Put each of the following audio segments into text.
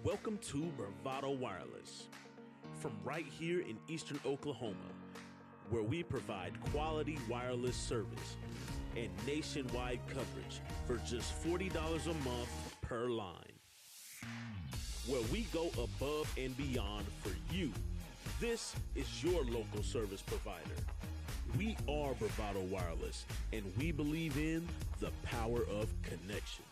Welcome to Bravado Wireless, from right here in eastern Oklahoma, where we provide quality wireless service and nationwide coverage for just $40 a month per line. Where we go above and beyond for you. This is your local service provider. We are Bravado Wireless, and we believe in the power of connection.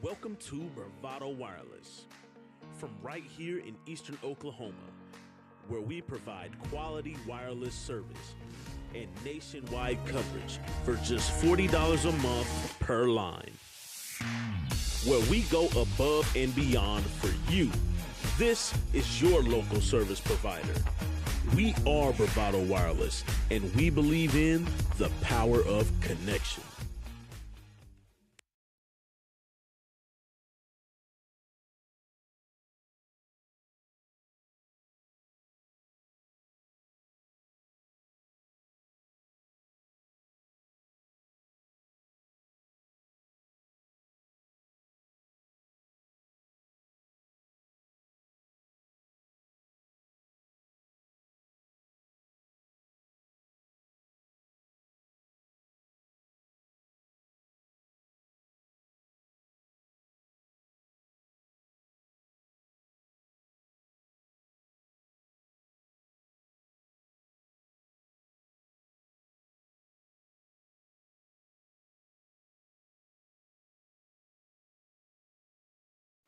Welcome to Bravado Wireless, from right here in eastern Oklahoma, where we provide quality wireless service and nationwide coverage for just $40 a month per line. Where we go above and beyond for you. This is your local service provider. We are Bravado Wireless, and we believe in the power of connection.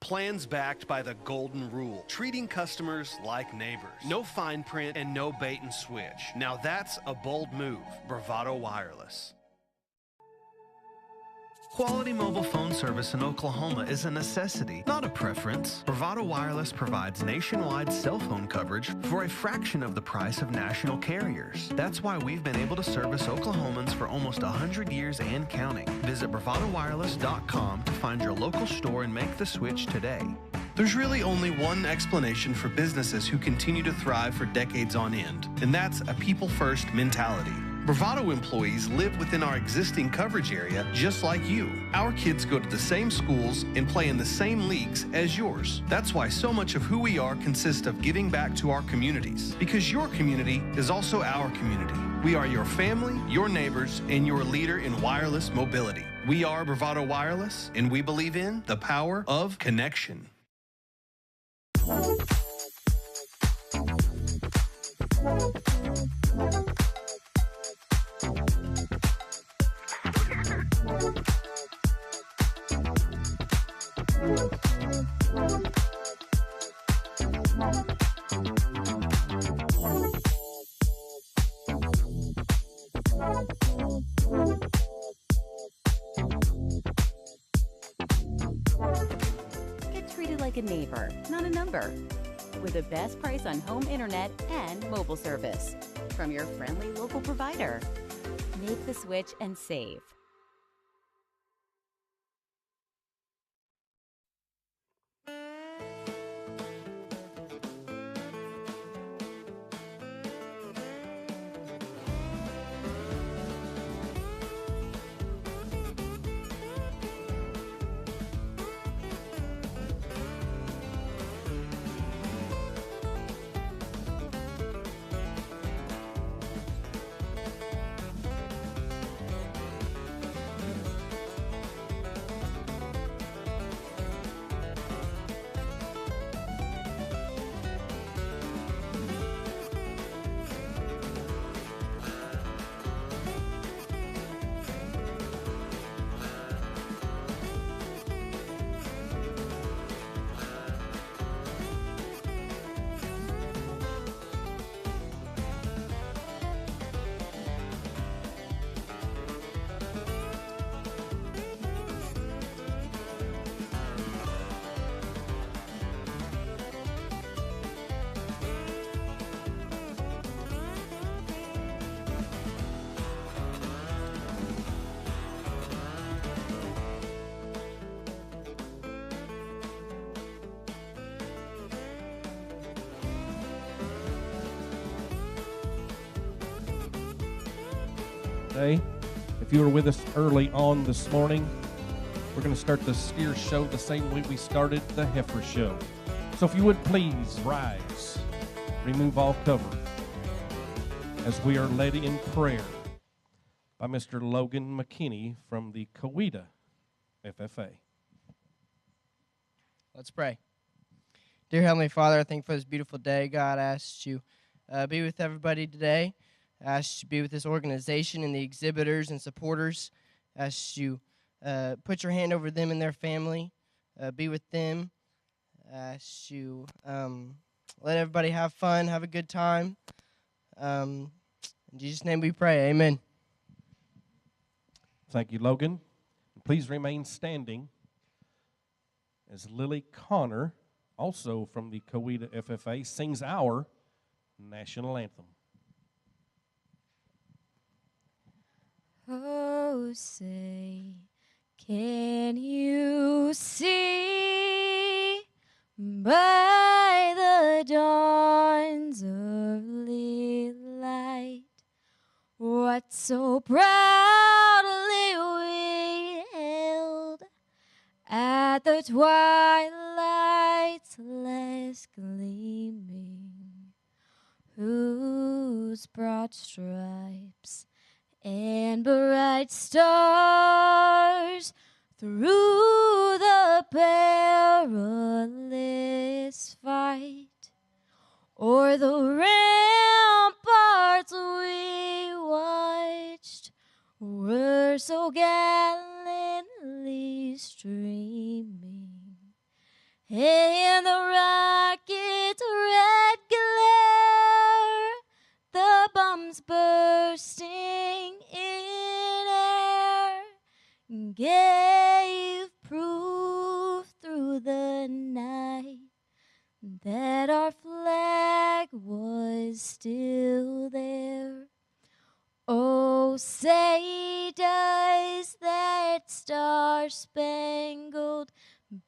Plans backed by the golden rule, treating customers like neighbors. No fine print and no bait and switch. Now that's a bold move. Bravado Wireless. Quality mobile phone service in Oklahoma is a necessity, not a preference. Bravado Wireless provides nationwide cell phone coverage for a fraction of the price of national carriers. That's why we've been able to service Oklahomans for almost 100 years and counting. Visit bravadowireless.com to find your local store and make the switch today. There's really only one explanation for businesses who continue to thrive for decades on end, and that's a people-first mentality. Bravado employees live within our existing coverage area just like you. Our kids go to the same schools and play in the same leagues as yours. That's why so much of who we are consists of giving back to our communities, because your community is also our community. We are your family, your neighbors, and your leader in wireless mobility. We are Bravado Wireless, and we believe in the power of connection. Get treated like a neighbor, not a number. With the best price on home internet and mobile service from your friendly local provider. Make the switch and save. Today, if you were with us early on this morning, we're going to start the Steers show the same way we started the Heifer show. So if you would please rise, remove all cover, as we are led in prayer by Mr. Logan McKinney from the Coweta FFA. Let's pray. Dear Heavenly Father, I thank you for this beautiful day. God, I ask you be with everybody today. I ask you to be with this organization and the exhibitors and supporters. I ask you put your hand over them and their family. Be with them. I ask you let everybody have fun, have a good time. In Jesus' name we pray. Amen. Thank you, Logan. Please remain standing as Lily Connor, also from the Coweta FFA, sings our national anthem. Oh, say, can you see by the dawn's early light what so proudly we hailed at the twilight's last gleaming, whose broad stripes and bright stars through the perilous fight o'er the ramparts we watched were so gallantly streaming, and the rocket's red glare, the bombs bursting in air, gave proof through the night that our flag was still there. Oh, say does that star-spangled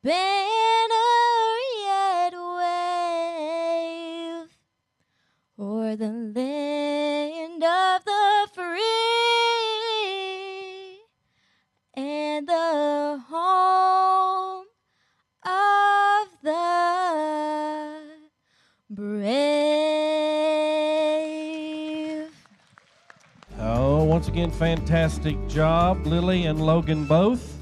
banner yet wave o'er the land of the free Once again, fantastic job, Lily and Logan both.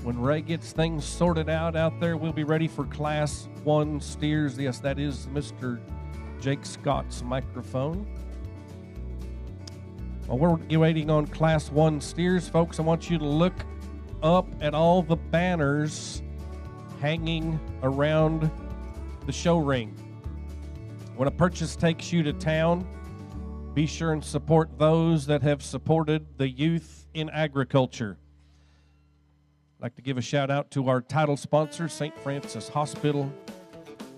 When Ray gets things sorted out there, we'll be ready for Class 1 steers. Yes, that is Mr. Jake Scott's microphone. While we're waiting on Class 1 steers, folks, I want you to look up at all the banners hanging around the show ring. When a purchase takes you to town, be sure and support those that have supported the youth in agriculture. I'd like to give a shout out to our title sponsor, St. Francis Hospital,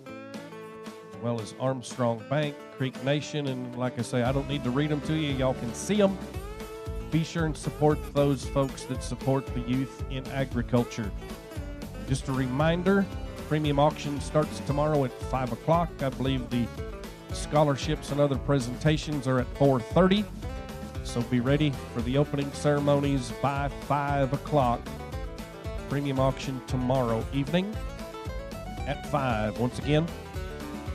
as well as Armstrong Bank, Creek Nation, and like I say, I don't need to read them to you. Y'all can see them. Be sure and support those folks that support the youth in agriculture. Just a reminder, premium auction starts tomorrow at 5 o'clock. I believe the scholarships and other presentations are at 4:30. So be ready for the opening ceremonies by 5 o'clock. Premium auction tomorrow evening at 5. Once again,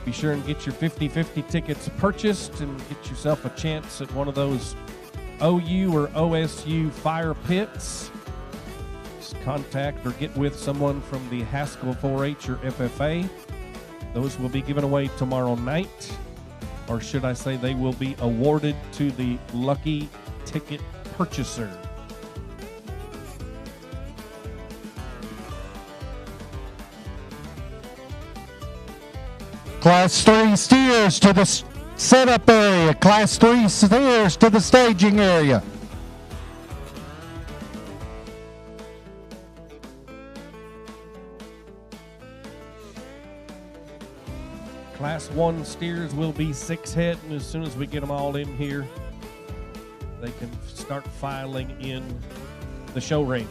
be sure and get your 50/50 tickets purchased and get yourself a chance at one of those OU or OSU fire pits. Just contact or get with someone from the Haskell 4-H or FFA. Those will be given away tomorrow night, or should I say they will be awarded to the lucky ticket purchaser. Class 3 steers to the setup area. Class 3 steers to the staging area. Class 1 steers will be 6 head, and as soon as we get them all in here, they can start filing in the show ring.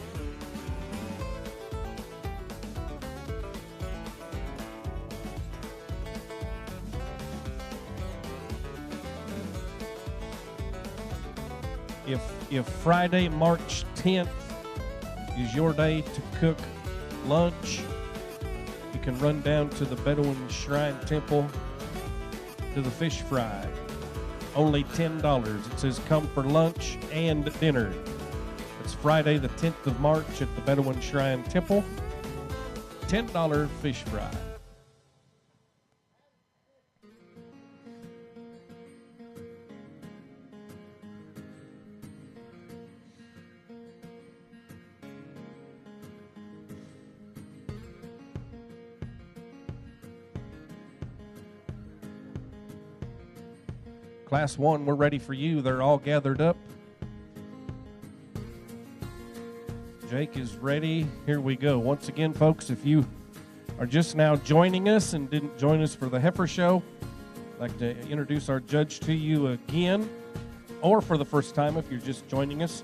If Friday, March 10th is your day to cook lunch, you can run down to the Bedouin Shrine Temple to the fish fry. Only $10. It says come for lunch and dinner. It's Friday the 10th of March at the Bedouin Shrine Temple. $10 fish fry. Class 1, we're ready for you. They're all gathered up. Jake is ready. Here we go. Once again, folks, if you are just now joining us and didn't join us for the Heifer Show, I'd like to introduce our judge to you again, or for the first time if you're just joining us.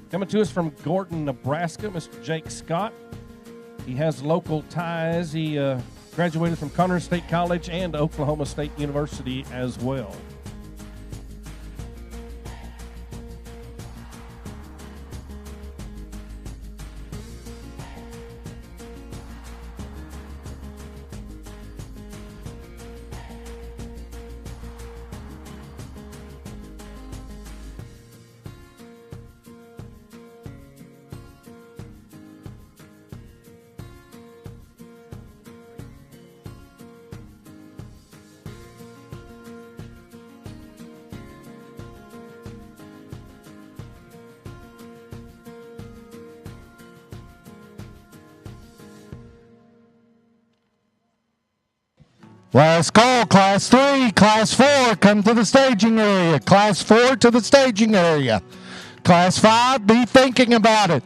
Coming to us from Gordon, Nebraska, Mr. Jake Scott. He has local ties. He graduated from Conner State College and Oklahoma State University as well. Last call, Class 3. Class 4, come to the staging area. Class 4 to the staging area. Class 5, be thinking about it.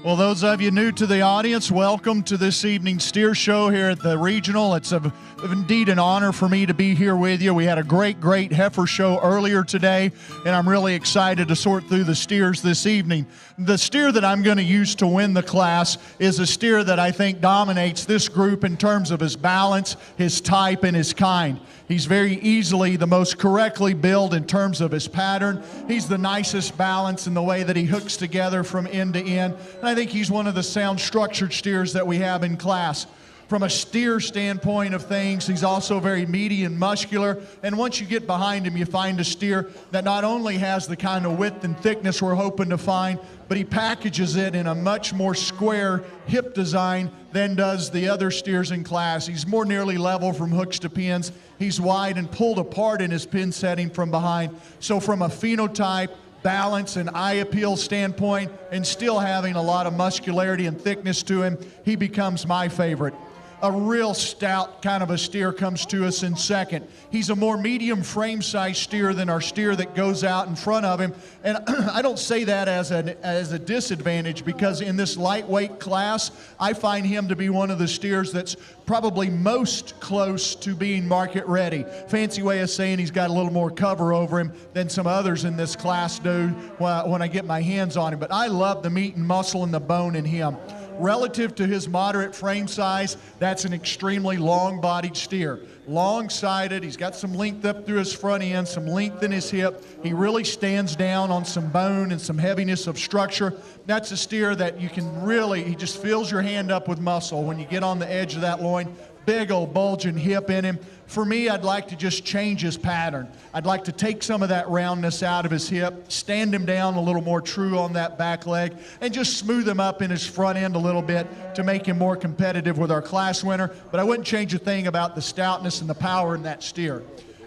Well, those of you new to the audience, welcome to this evening's steer show here at the regional. It's indeed an honor for me to be here with you. We had a great heifer show earlier today, and I'm really excited to sort through the steers this evening. The steer that I'm going to use to win the class is a steer that I think dominates this group in terms of his balance, his type, and his kind. He's very easily the most correctly built in terms of his pattern. He's the nicest balance in the way that he hooks together from end to end. And I think he's one of the sound structured steers that we have in class. From a steer standpoint of things, he's also very meaty and muscular. And once you get behind him, you find a steer that not only has the kind of width and thickness we're hoping to find, but he packages it in a much more square hip design than does the other steers in class. He's more nearly level from hooks to pins. He's wide and pulled apart in his pin setting from behind. So from a phenotype, balance, and eye appeal standpoint, and still having a lot of muscularity and thickness to him, he becomes my favorite. A real stout kind of a steer comes to us in second. He's a more medium frame size steer than our steer that goes out in front of him. And I don't say that as a disadvantage, because in this lightweight class, I find him to be one of the steers that's probably most close to being market ready. Fancy way of saying he's got a little more cover over him than some others in this class do when I get my hands on him. But I love the meat and muscle and the bone in him. Relative to his moderate frame size, that's an extremely long-bodied steer. Long-sided, he's got some length up through his front end, some length in his hip. He really stands down on some bone and some heaviness of structure. That's a steer that you can really, he just fills your hand up with muscle when you get on the edge of that loin. Big old bulging hip in him. For me, I'd like to just change his pattern. I'd like to take some of that roundness out of his hip, stand him down a little more true on that back leg, and just smooth him up in his front end a little bit to make him more competitive with our class winner. But I wouldn't change a thing about the stoutness and the power in that steer.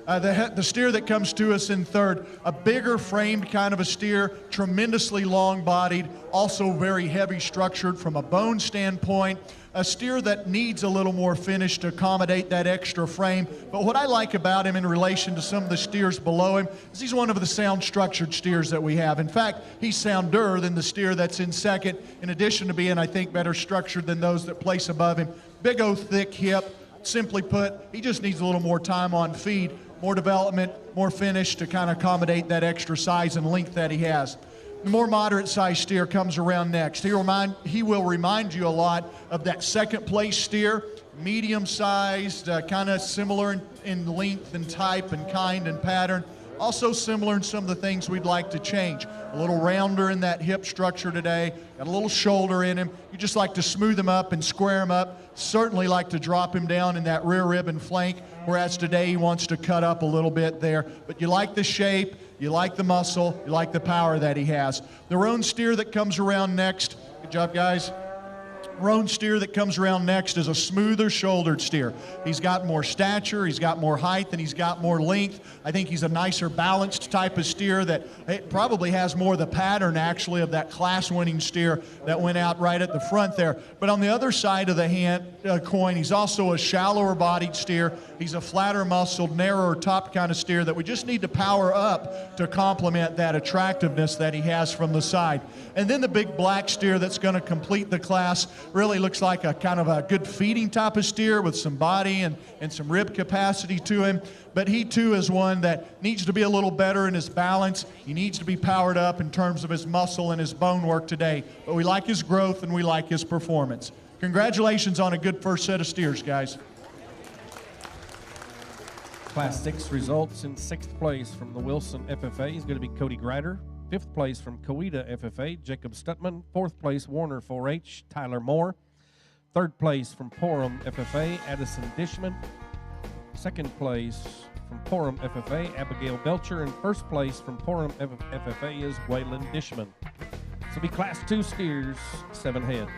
The steer that comes to us in third, a bigger framed kind of a steer, tremendously long bodied, also very heavy structured from a bone standpoint. A steer that needs a little more finish to accommodate that extra frame. But what I like about him in relation to some of the steers below him is he's one of the sound structured steers that we have. In fact, he's sounder than the steer that's in second, in addition to being, I think, better structured than those that place above him. Big old thick hip. Simply put, he just needs a little more time on feed, more development, more finish to kind of accommodate that extra size and length that he has. The more moderate-sized steer comes around next. He will remind you a lot of that second-place steer, medium-sized, kind of similar in length and type and kind and pattern. Also similar in some of the things we'd like to change. A little rounder in that hip structure today, got a little shoulder in him. You just like to smooth him up and square him up. Certainly like to drop him down in that rear rib and flank, whereas today he wants to cut up a little bit there. But you like the shape, you like the muscle, you like the power that he has. The roan steer that comes around next, good job guys. Roan steer that comes around next is a smoother shouldered steer. He's got more stature, he's got more height, and he's got more length. I think he's a nicer balanced type of steer that it probably has more of the pattern actually of that class winning steer that went out right at the front there. But on the other side of the coin, he's also a shallower bodied steer. He's a flatter muscled, narrower top kind of steer that we just need to power up to complement that attractiveness that he has from the side. And then the big black steer that's going to complete the class really looks like a kind of a good feeding type of steer with some body and some rib capacity to him. But he too is one that needs to be a little better in his balance. He needs to be powered up in terms of his muscle and his bone work today. But we like his growth and we like his performance. Congratulations on a good first set of steers, guys. Class 6 results: in 6th place from the Wilson FFA is going to be Cody Grider. 5th place from Coweta FFA, Jacob Stutman. 4th place, Warner 4-H, Tyler Moore. 3rd place from Porham FFA, Addison Dishman. 2nd place from Porham FFA, Abigail Belcher. And 1st place from Porham FFA is Waylon Dishman. This will be Class 2 steers, 7 head.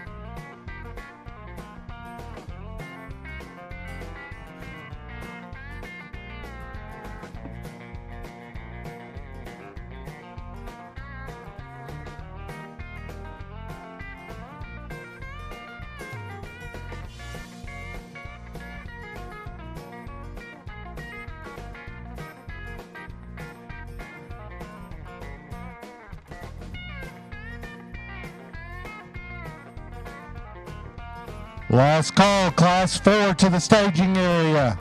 Last call, Class 4 to the staging area.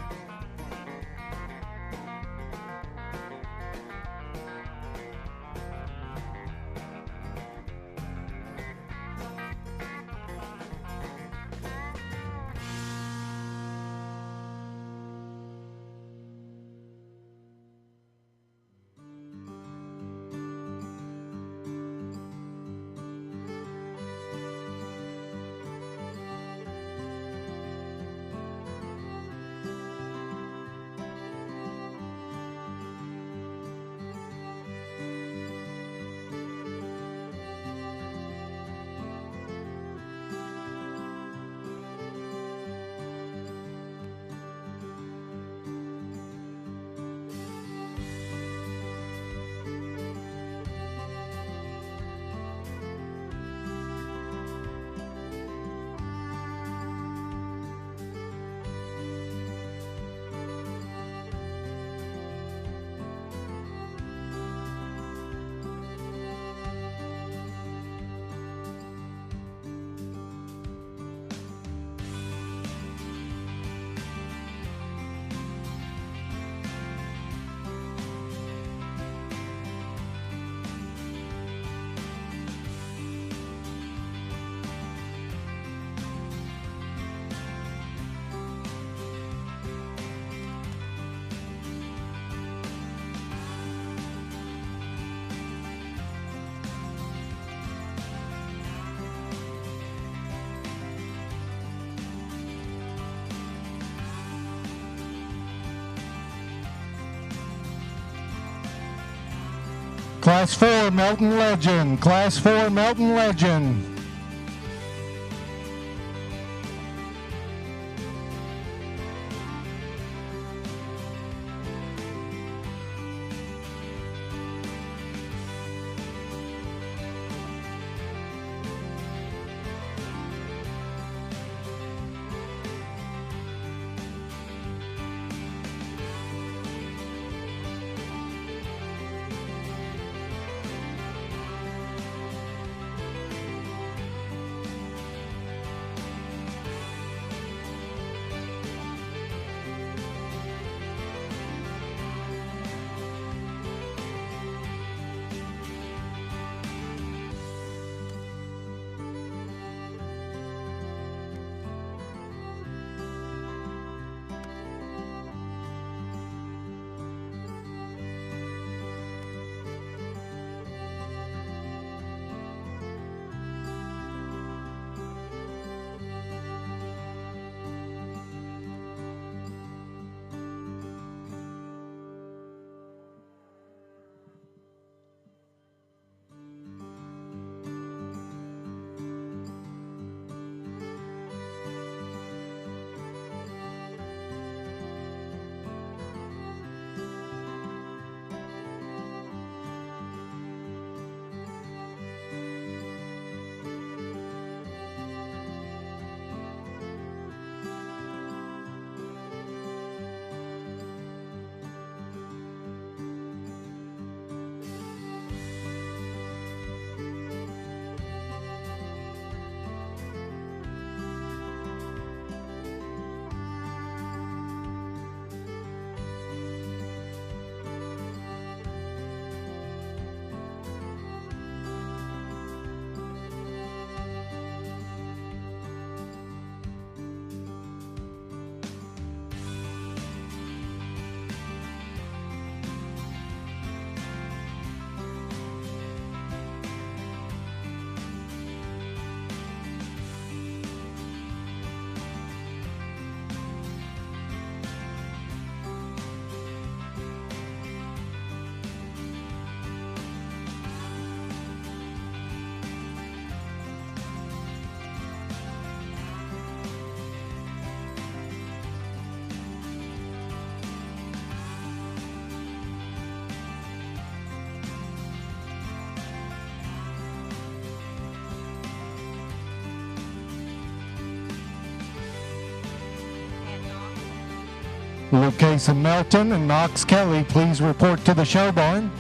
Class 4 Melton Legend. Class 4 Melton Legend. Luke Case and Melton and Knox Kelly, please report to the show barn.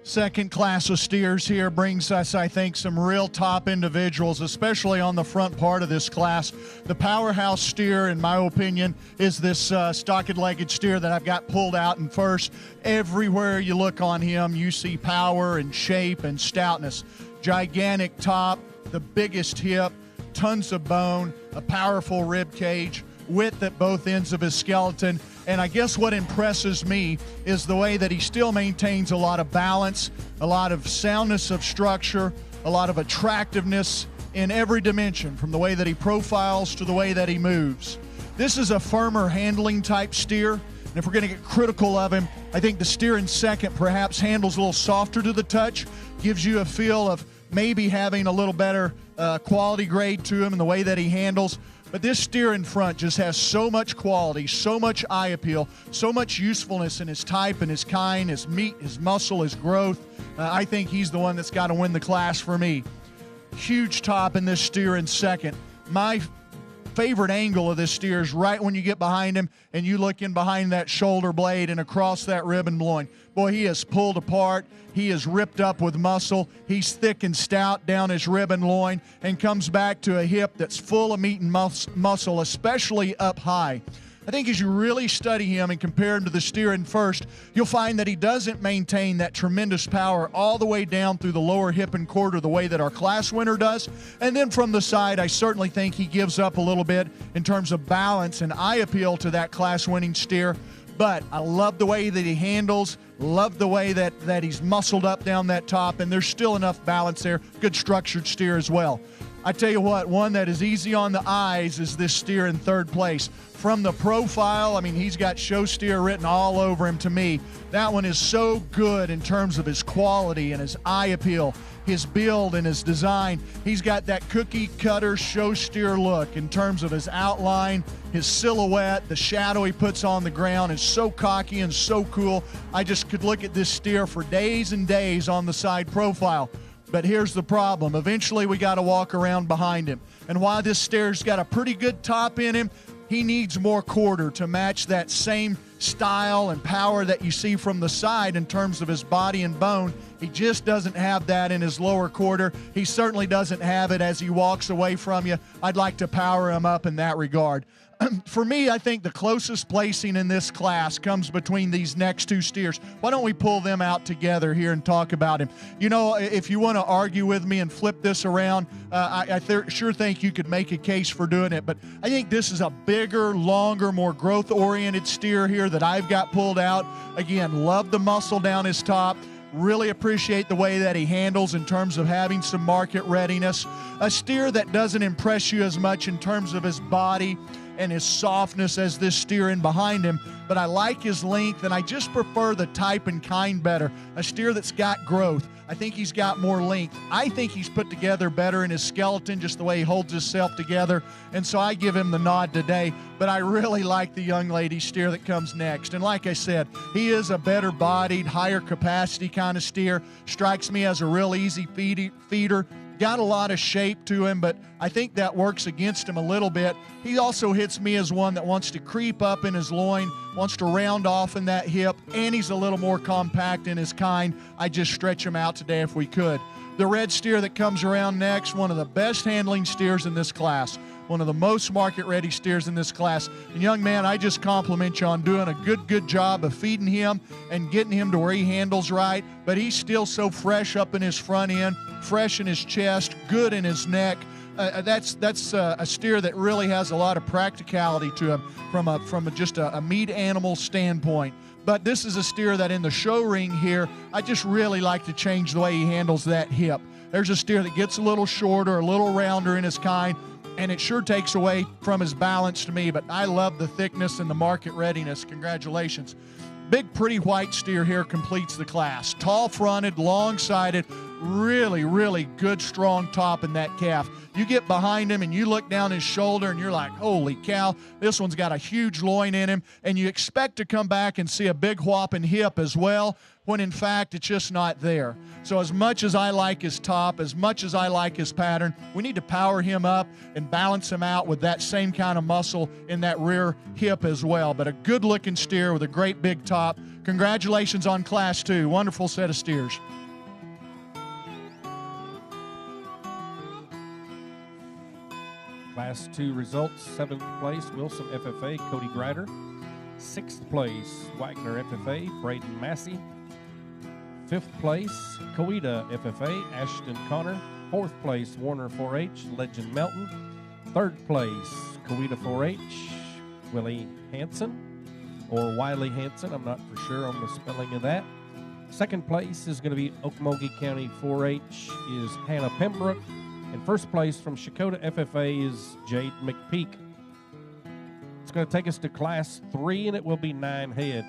Second class of steers here brings us, I think, some real top individuals, especially on the front part of this class. The powerhouse steer, in my opinion, is this stocked-legged steer that I've got pulled out in first. Everywhere you look on him, you see power and shape and stoutness. Gigantic top, the biggest hip, tons of bone, a powerful rib cage, width at both ends of his skeleton. And I guess what impresses me is the way that he still maintains a lot of balance, a lot of soundness of structure, a lot of attractiveness in every dimension, from the way that he profiles to the way that he moves. This is a firmer handling type steer. And if we're going to get critical of him, I think the steer in second perhaps handles a little softer to the touch, gives you a feel of maybe having a little better quality grade to him in the way that he handles. But this steer in front just has so much quality, so much eye appeal, so much usefulness in his type and his kind, his meat, his muscle, his growth. I think he's the one that's got to win the class for me. Huge top in this steer in second. My favorite angle of this steer is right when you get behind him and you look in behind that shoulder blade and across that rib and loin. Boy, he is pulled apart. He is ripped up with muscle. He's thick and stout down his rib and loin and comes back to a hip that's full of meat and muscle, especially up high. I think as you really study him and compare him to the steer in first, you'll find that he doesn't maintain that tremendous power all the way down through the lower hip and quarter the way that our class winner does. And then from the side, I certainly think he gives up a little bit in terms of balance and eye appeal to that class winning steer. But I love the way that he handles, love the way that he's muscled up down that top, and there's still enough balance there. Good structured steer as well. I tell you what, one that is easy on the eyes is this steer in third place. From the profile, I mean, he's got show steer written all over him to me. That one is so good in terms of his quality and his eye appeal, his build and his design. He's got that cookie cutter show steer look in terms of his outline, his silhouette, the shadow he puts on the ground is so cocky and so cool. I just could look at this steer for days and days on the side profile. But here's the problem. Eventually, we got to walk around behind him. And while this steer's got a pretty good top in him, he needs more quarter to match that same style and power that you see from the side in terms of his body and bone. He just doesn't have that in his lower quarter. He certainly doesn't have it as he walks away from you. I'd like to power him up in that regard. For me, I think the closest placing in this class comes between these next two steers. Why don't we pull them out together here and talk about him? You know, if you want to argue with me and flip this around, I sure think you could make a case for doing it. But I think this is a bigger, longer, more growth-oriented steer here that I've got pulled out. Again, love the muscle down his top. Really appreciate the way that he handles in terms of having some market readiness. A steer that doesn't impress you as much in terms of his body and his softness as this steer in behind him, but I like his length, and I just prefer the type and kind better. A steer that's got growth. I think he's got more length. I think he's put together better in his skeleton, just the way he holds himself together, and so I give him the nod today, but I really like the young lady steer that comes next. And like I said, he is a better bodied, higher capacity kind of steer. Strikes me as a real easy feeder. Got a lot of shape to him, but I think that works against him a little bit. He also hits me as one that wants to creep up in his loin, wants to round off in that hip, and he's a little more compact in his kind. I just stretch him out today if we could. The red steer that comes around next, one of the best handling steers in this class. One of the most market-ready steers in this class. And young man, I just compliment you on doing a good job of feeding him and getting him to where he handles right, but he's still so fresh up in his front end, fresh in his chest, good in his neck. That's a steer that really has a lot of practicality to him from just a meat animal standpoint. But this is a steer that in the show ring here, I just really like to change the way he handles that hip. There's a steer that gets a little shorter, a little rounder in his kind, and it sure takes away from his balance to me, but I love the thickness and the market readiness. Congratulations. Big, pretty white steer here completes the class. Tall-fronted, long-sided, really good, strong top in that calf. You get behind him and you look down his shoulder and you're like, holy cow, this one's got a huge loin in him, and you expect to come back and see a big whopping hip as well, when in fact it's just not there. So as much as I like his top, as much as I like his pattern, we need to power him up and balance him out with that same kind of muscle in that rear hip as well. But a good looking steer with a great big top. Congratulations on Class 2. Wonderful set of steers. Class 2 results, 7th place, Wilson FFA, Cody Grider. 6th place, Wagner FFA, Braden Massey. 5th place, Coweta FFA, Ashton Connor. 4th place, Warner 4-H, Legend Melton. 3rd place, Coweta 4-H, Willie Hansen, or Wiley Hansen, I'm not for sure on the spelling of that. 2nd place is going to be Okmulgee County 4-H is Hannah Pembroke. And 1st place from Shakota FFA is Jade McPeak. It's going to take us to Class 3, and it will be 9 head.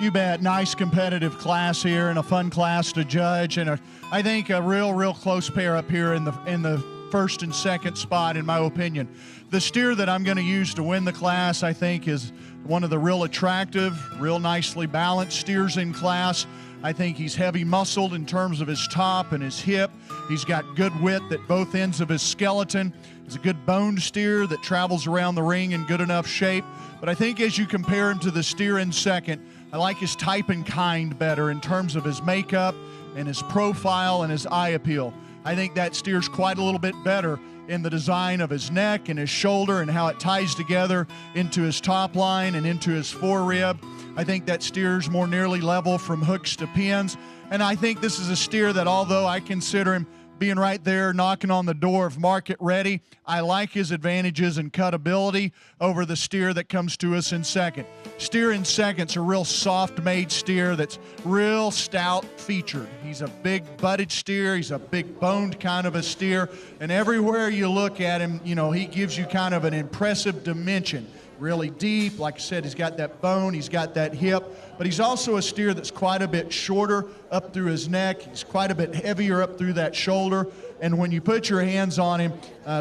You bet. Nice competitive class here and a fun class to judge, and I think a real close pair up here in the first and second spot, in my opinion. The steer that I'm going to use to win the class, I think, is one of the real attractive, real nicely balanced steers in class. I think he's heavy muscled in terms of his top and his hip. He's got good width at both ends of his skeleton. He's a good boned steer that travels around the ring in good enough shape. But I think as you compare him to the steer in second, I like his type and kind better in terms of his makeup and his profile and his eye appeal. I think that steer's quite a little bit better in the design of his neck and his shoulder and how it ties together into his top line and into his forerib. I think that steer's more nearly level from hooks to pins. And I think this is a steer that, although I consider him being right there knocking on the door of market ready, I like his advantages in cutability over the steer that comes to us in second. Steer in second's a real soft-made steer that's real stout featured. He's a big butted steer. He's a big boned kind of a steer. And everywhere you look at him, you know, he gives you kind of an impressive dimension. Really deep. Like I said, he's got that bone, he's got that hip, but he's also a steer that's quite a bit shorter up through his neck. He's quite a bit heavier up through that shoulder. And when you put your hands on him,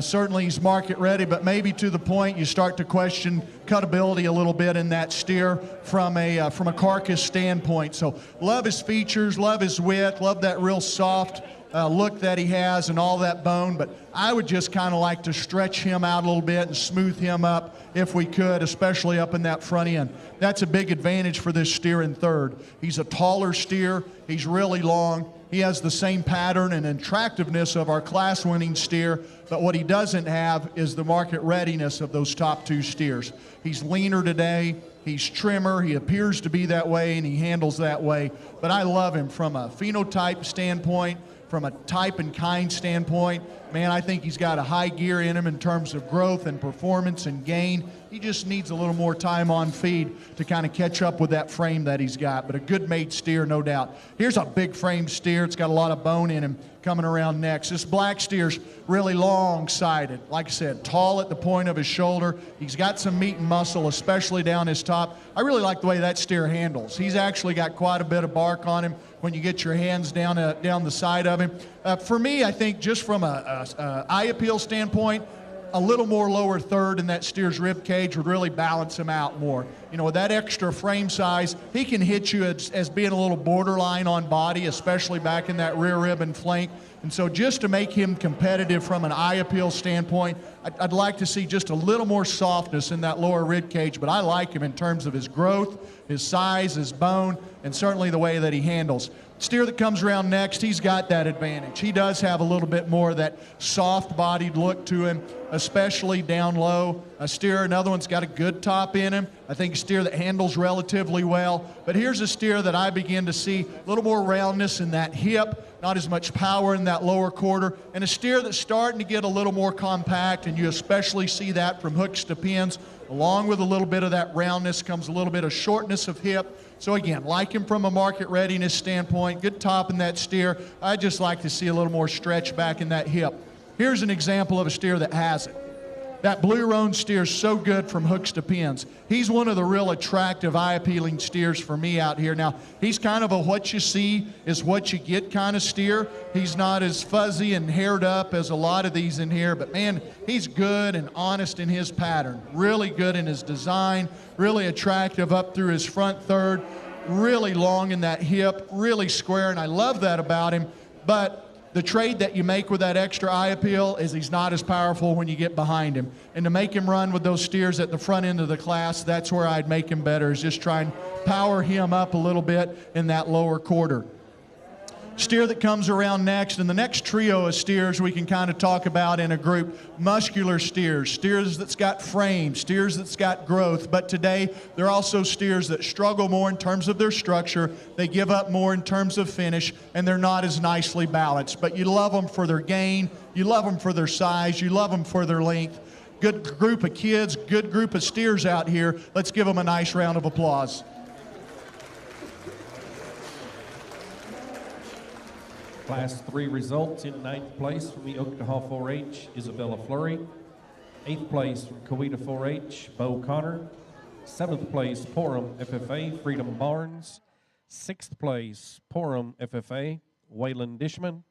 certainly he's market ready, but maybe to the point you start to question cutability a little bit in that steer from a carcass standpoint. So love his features, love his width, love that real soft look that he has and all that bone, but I would just kind of like to stretch him out a little bit and smooth him up if we could, especially up in that front end. That's a big advantage for this steer in third. He's a taller steer. He's really long. He has the same pattern and attractiveness of our class-winning steer, but what he doesn't have is the market readiness of those top two steers. He's leaner today. He's trimmer. He appears to be that way, and he handles that way. But I love him from a phenotype standpoint, from a type and kind standpoint. Man, I think he's got a high gear in him in terms of growth and performance and gain. He just needs a little more time on feed to kind of catch up with that frame that he's got. But a good made steer, no doubt. Here's a big frame steer. It's got a lot of bone in him coming around next. This black steer's really long-sided. Like I said, tall at the point of his shoulder. He's got some meat and muscle, especially down his top. I really like the way that steer handles. He's actually got quite a bit of bark on him when you get your hands down the side of him. For me, I think just from a eye appeal standpoint, a little more lower third in that steer's rib cage would really balance him out more. You know, with that extra frame size, he can hit you as being a little borderline on body, especially back in that rear rib and flank. And so just to make him competitive from an eye appeal standpoint, I'd like to see just a little more softness in that lower rib cage, but I like him in terms of his growth, his size, his bone, and certainly the way that he handles. Steer that comes around next, he's got that advantage. He does have a little bit more of that soft-bodied look to him, especially down low. A steer, another one's got a good top in him. I think a steer that handles relatively well. But here's a steer that I begin to see a little more roundness in that hip, not as much power in that lower quarter, and a steer that's starting to get a little more compact, and you especially see that from hooks to pins. Along with a little bit of that roundness comes a little bit of shortness of hip. So again, like him from a market readiness standpoint, good top in that steer. I'd just like to see a little more stretch back in that hip. Here's an example of a steer that has it. That blue roan steer is so good from hooks to pins. He's one of the real attractive, eye-appealing steers for me out here. Now, he's kind of a what you see is what you get kind of steer. He's not as fuzzy and haired up as a lot of these in here, but man, he's good and honest in his pattern. Really good in his design, really attractive up through his front third, really long in that hip, really square, and I love that about him. But the trade that you make with that extra eye appeal is he's not as powerful when you get behind him. And to make him run with those steers at the front end of the class, that's where I'd make him better, is just try and power him up a little bit in that lower quarter. Steer that comes around next, and the next trio of steers we can kind of talk about in a group, muscular steers, steers that's got frame, steers that's got growth, but today they're also steers that struggle more in terms of their structure, they give up more in terms of finish, and they're not as nicely balanced, but you love them for their gain, you love them for their size, you love them for their length. Good group of kids, good group of steers out here. Let's give them a nice round of applause. Class 3 results: in 9th place from the Oklahoma 4-H, Isabella Flurry. 8th place from Coweta 4-H, Bo Connor. 7th place, Porum FFA, Freedom Barnes. 6th place, Porum FFA, Waylon Dishman.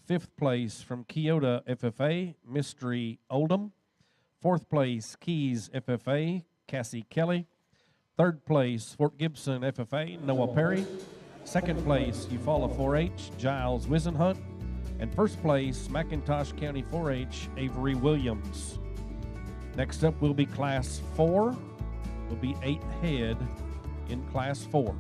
5th place from Keota FFA, Mystery Oldham. 4th place, Keys FFA, Cassie Kelly. 3rd place, Fort Gibson FFA, Noah Perry. 2nd place, Eufaula 4-H, Giles Wisenhunt. And 1st place, McIntosh County 4-H, Avery Williams. Next up will be Class 4. Will be 8 head in Class 4.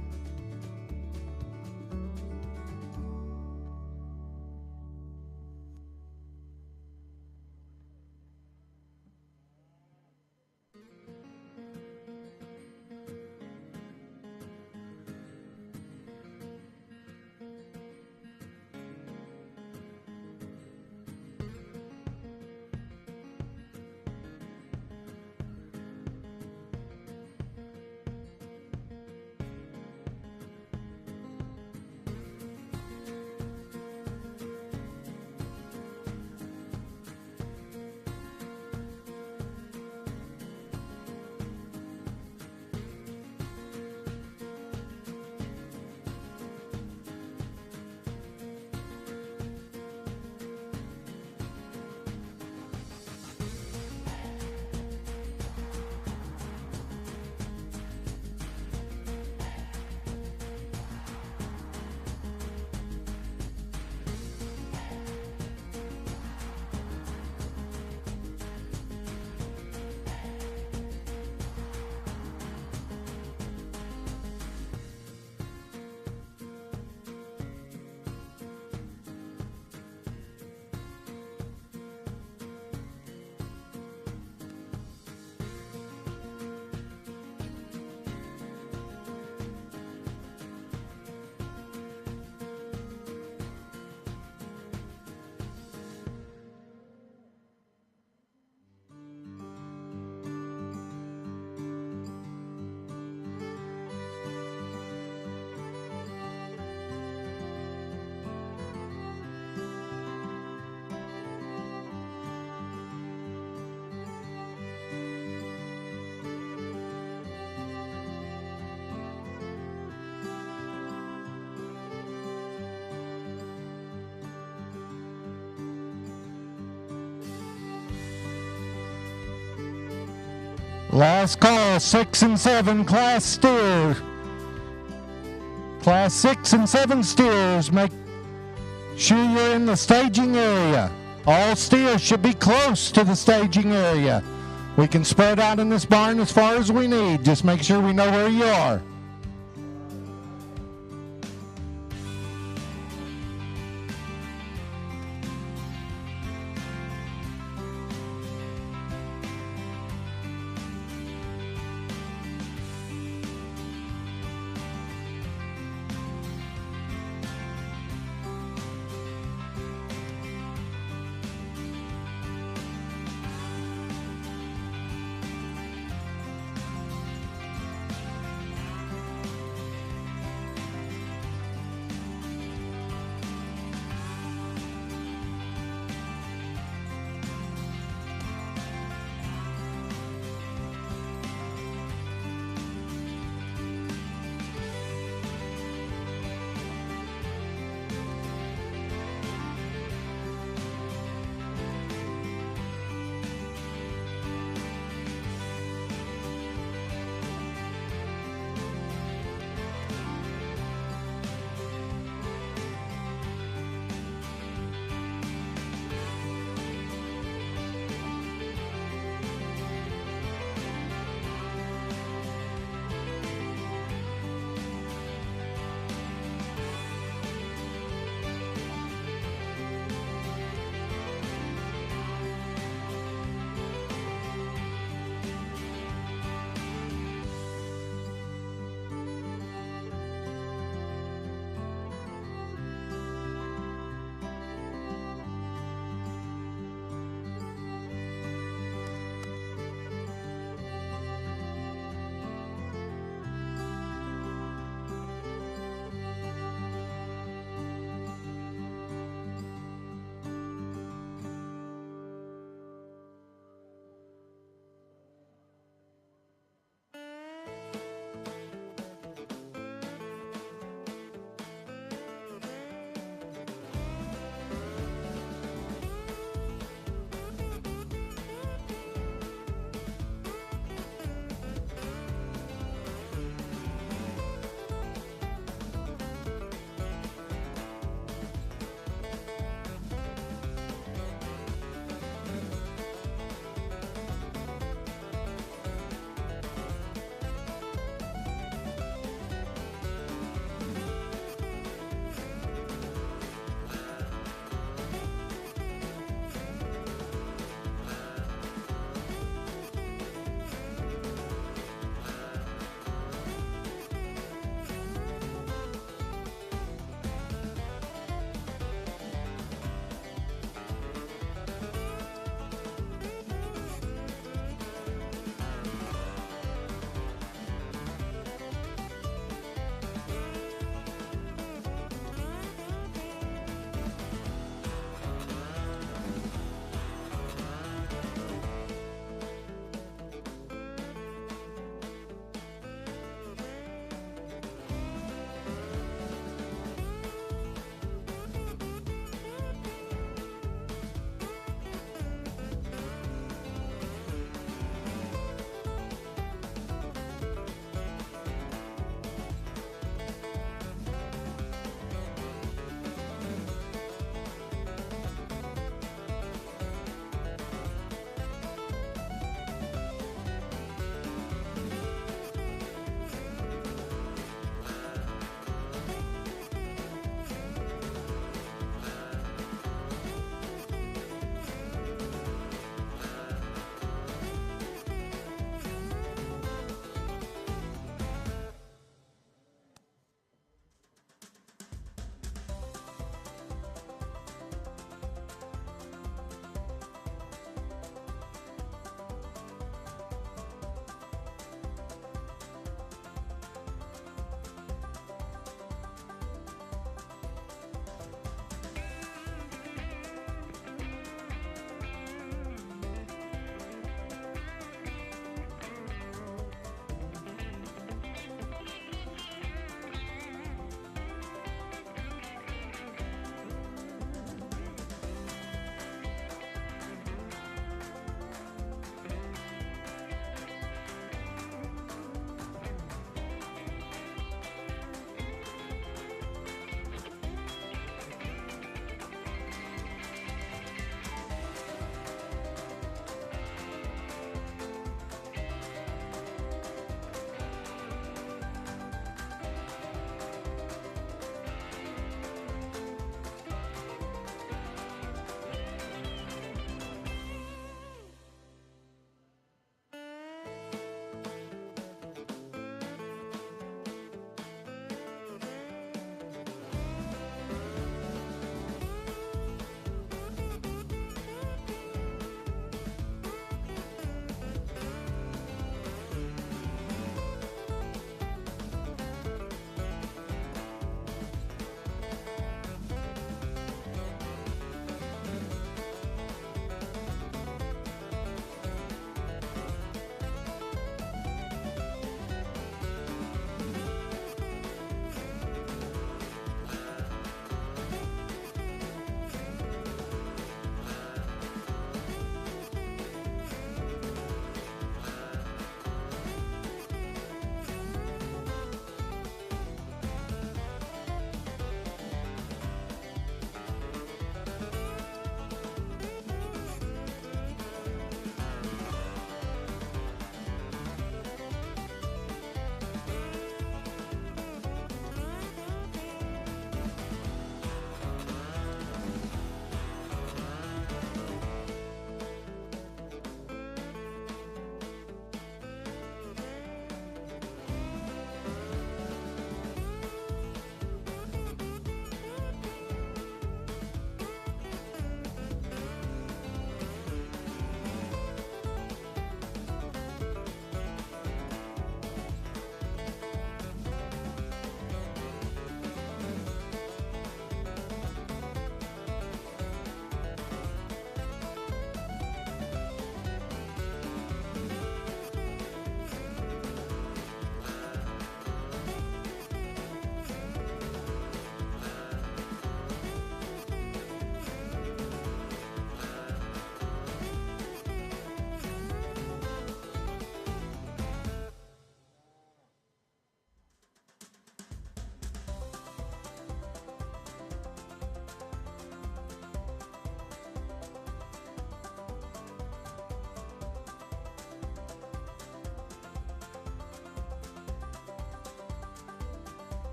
Last call, 6 and 7 class steers. Class 6 and 7 steers, make sure you're in the staging area. All steers should be close to the staging area. We can spread out in this barn as far as we need. Just make sure we know where you are.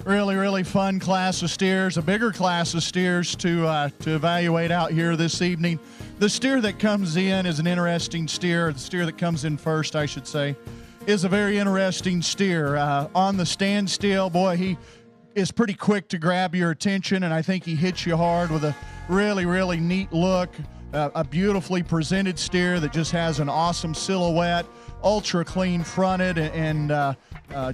Really fun class of steers, a bigger class of steers to evaluate out here this evening. The steer that comes in is an interesting steer. The steer that comes in first, I should say, is a very interesting steer. On the standstill, boy, he is pretty quick to grab your attention, and I think he hits you hard with a really neat look. A beautifully presented steer that just has an awesome silhouette, ultra clean fronted, and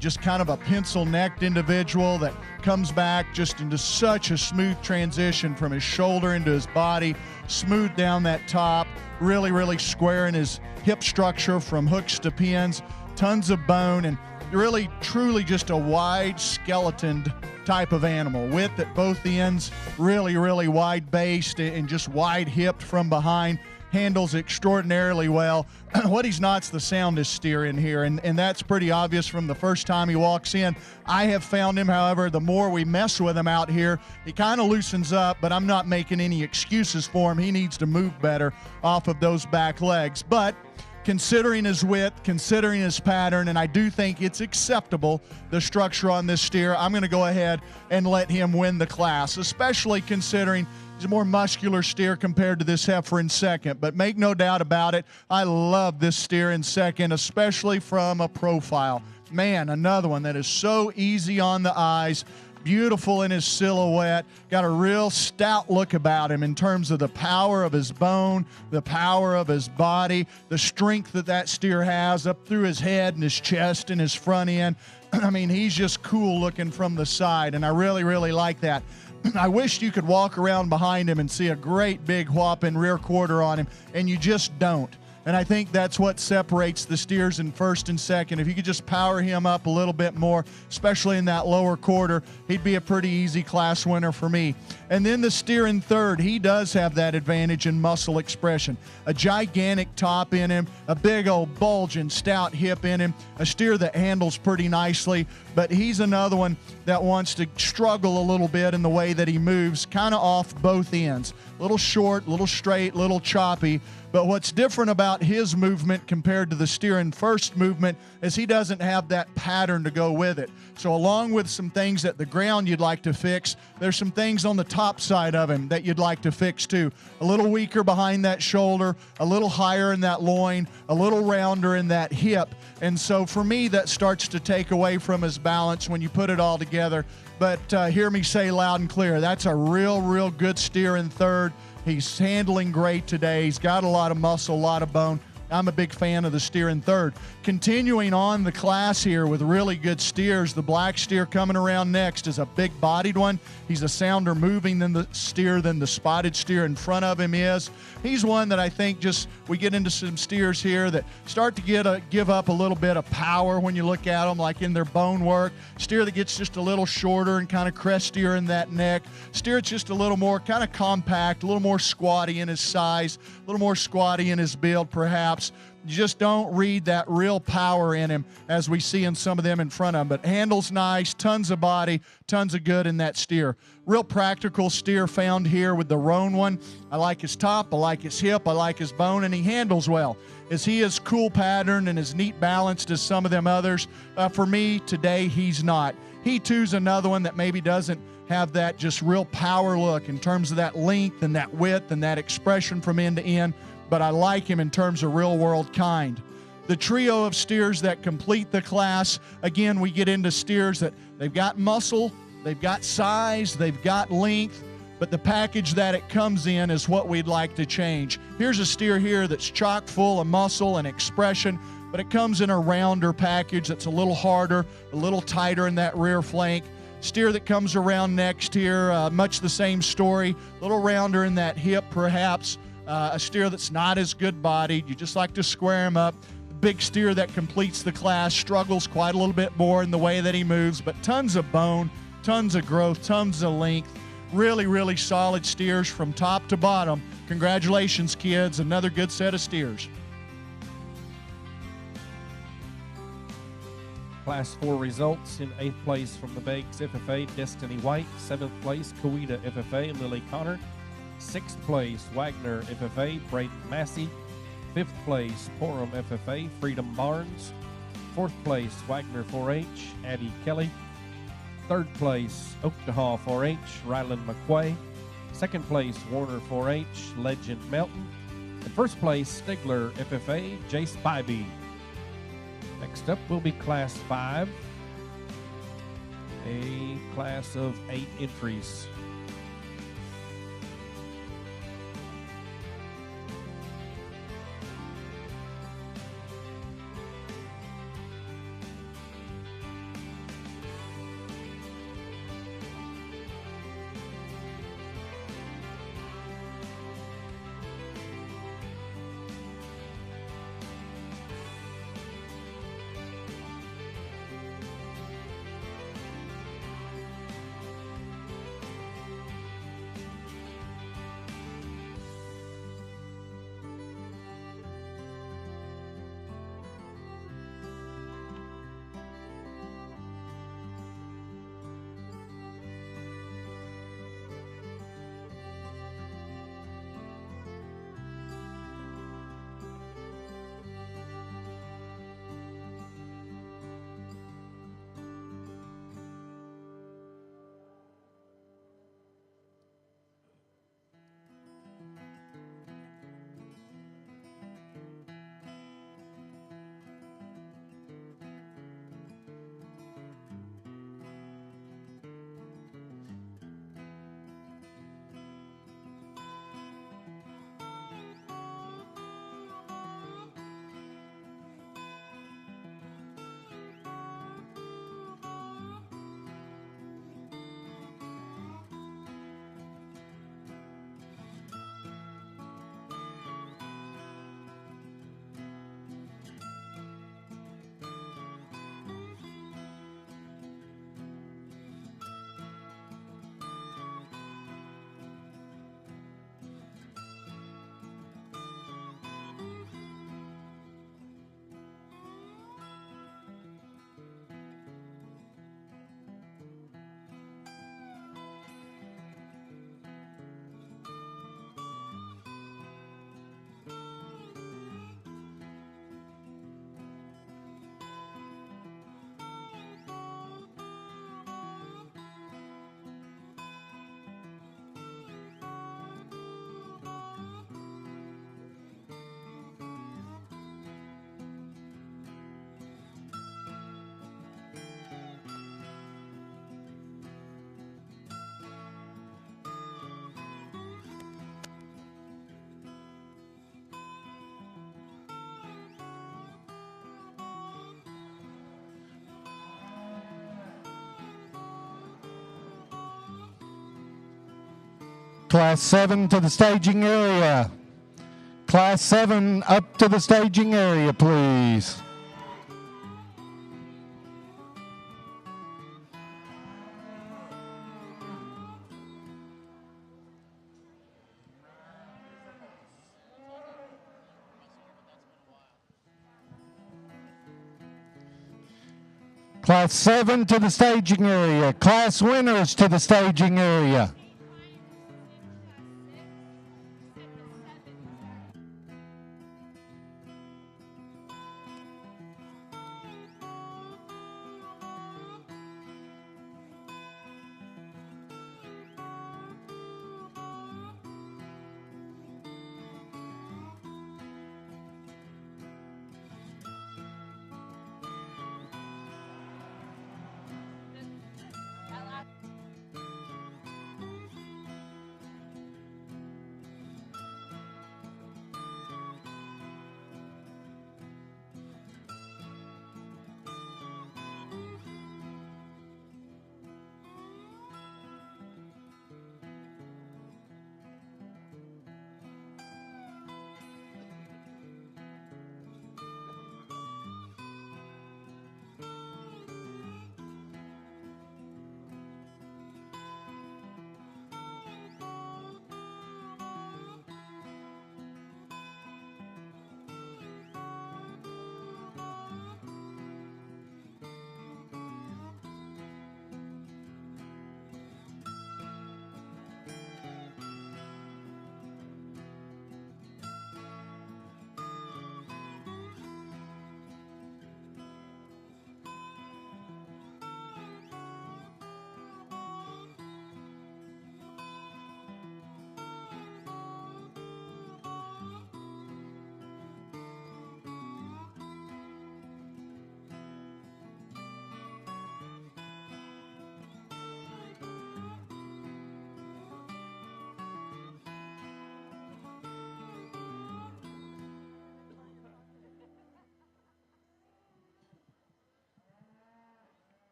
just kind of a pencil-necked individual that comes back just into such a smooth transition from his shoulder into his body, smooth down that top, really square in his hip structure from hooks to pins, tons of bone, and really truly just a wide skeletoned type of animal. Width at both ends, really wide based and just wide hipped from behind. Handles extraordinarily well. What he's not's the soundest steer in here, and that's pretty obvious from the first time he walks in. I have found him, however, the more we mess with him out here, he kind of loosens up, but I'm not making any excuses for him. He needs to move better off of those back legs. But considering his width, considering his pattern, and I do think it's acceptable, the structure on this steer, I'm going to go ahead and let him win the class, especially considering he's a more muscular steer compared to this heifer in second. But make no doubt about it, I love this steer in second, especially from a profile. Man, another one that is so easy on the eyes, beautiful in his silhouette, got a real stout look about him in terms of the power of his bone, the power of his body, the strength that steer has up through his head and his chest and his front end. I mean, he's just cool looking from the side, and I really like that. I wish you could walk around behind him and see a great big whopping rear quarter on him, and you just don't. And I think that's what separates the steers in first and second. If you could just power him up a little bit more, especially in that lower quarter, he'd be a pretty easy class winner for me. And then the steer in third, he does have that advantage in muscle expression. A gigantic top in him, a big old bulging stout hip in him, a steer that handles pretty nicely, but he's another one that wants to struggle a little bit in the way that he moves, kind of off both ends. A little short, a little straight, a little choppy. But what's different about his movement compared to the steer in first movement is he doesn't have that pattern to go with it. So along with some things at the ground you'd like to fix, there's some things on the top side of him that you'd like to fix too. A little weaker behind that shoulder, a little higher in that loin, a little rounder in that hip. And so for me, that starts to take away from his balance when you put it all together. But hear me say loud and clear, that's a real good steer in third. He's handling great today. He's got a lot of muscle, a lot of bone. I'm a big fan of the steer in third. Continuing on the class here with really good steers, the black steer coming around next is a big-bodied one. He's a sounder moving than the steer than the spotted steer in front of him is. He's one that I think just we get into some steers here that start to give up a little bit of power when you look at them, like in their bone work. Steer that gets just a little shorter and kind of crestier in that neck. Steer that's just a little more kind of compact, a little more squatty in his size, a little more squatty in his build perhaps. You just don't read that real power in him as we see in some of them in front of him. But handles nice, tons of body, tons of good in that steer. Real practical steer found here with the roan one. I like his top, I like his hip, I like his bone, and he handles well. Is he as cool patterned and as neat balanced as some of them others? For me, today, he's not. He too's another one that maybe doesn't have that just real power look in terms of that length and that width and that expression from end to end. But I like him in terms of real-world kind. The trio of steers that complete the class, again, we get into steers that they've got muscle, they've got size, they've got length, but the package that it comes in is what we'd like to change. Here's a steer here that's chock full of muscle and expression, but it comes in a rounder package that's a little harder, a little tighter in that rear flank. Steer that comes around next here, much the same story, a little rounder in that hip perhaps. A steer that's not as good bodied. You just like to square him up. The big steer that completes the class struggles quite a little bit more in the way that he moves, but tons of bone, tons of growth, tons of length. Really solid steers from top to bottom. Congratulations, kids. Another good set of steers. Class 4 results. In 8th place from the Beggs FFA, Destiny White. 7th place, Coweta FFA, Lily Connor. 6th place, Wagner FFA, Braden Massey. 5th place, Porum FFA, Freedom Barnes. 4th place, Wagner 4H, Addie Kelly. Third place, Oaktahaw 4-H, Ryland McQuay. Second place, Warner 4-H, Legend Melton. And first place, Stigler FFA, Jace Bybee. Next up will be Class 5, a class of 8 entries. Class 7 to the staging area. Class 7 up to the staging area, please. Class 7 to the staging area. Class winners to the staging area.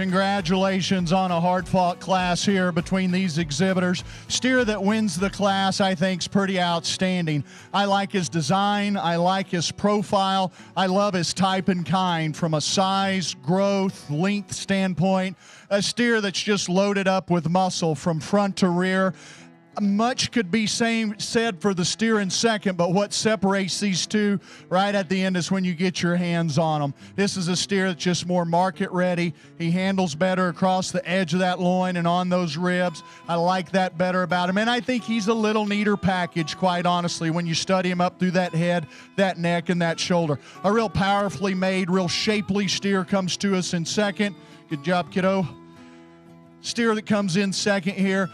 Congratulations on a hard-fought class here between these exhibitors. Steer that wins the class, I think, is pretty outstanding. I like his design. I like his profile. I love his type and kind from a size, growth, length standpoint. A steer that's just loaded up with muscle from front to rear. Much could be said for the steer in second, but what separates these two right at the end is when you get your hands on them. This is a steer that's just more market ready. He handles better across the edge of that loin and on those ribs. I like that better about him, and I think he's a little neater package, quite honestly, when you study him up through that head, that neck, and that shoulder. A real powerfully made, real shapely steer comes to us in second. Good job, kiddo. Steer that comes in second here,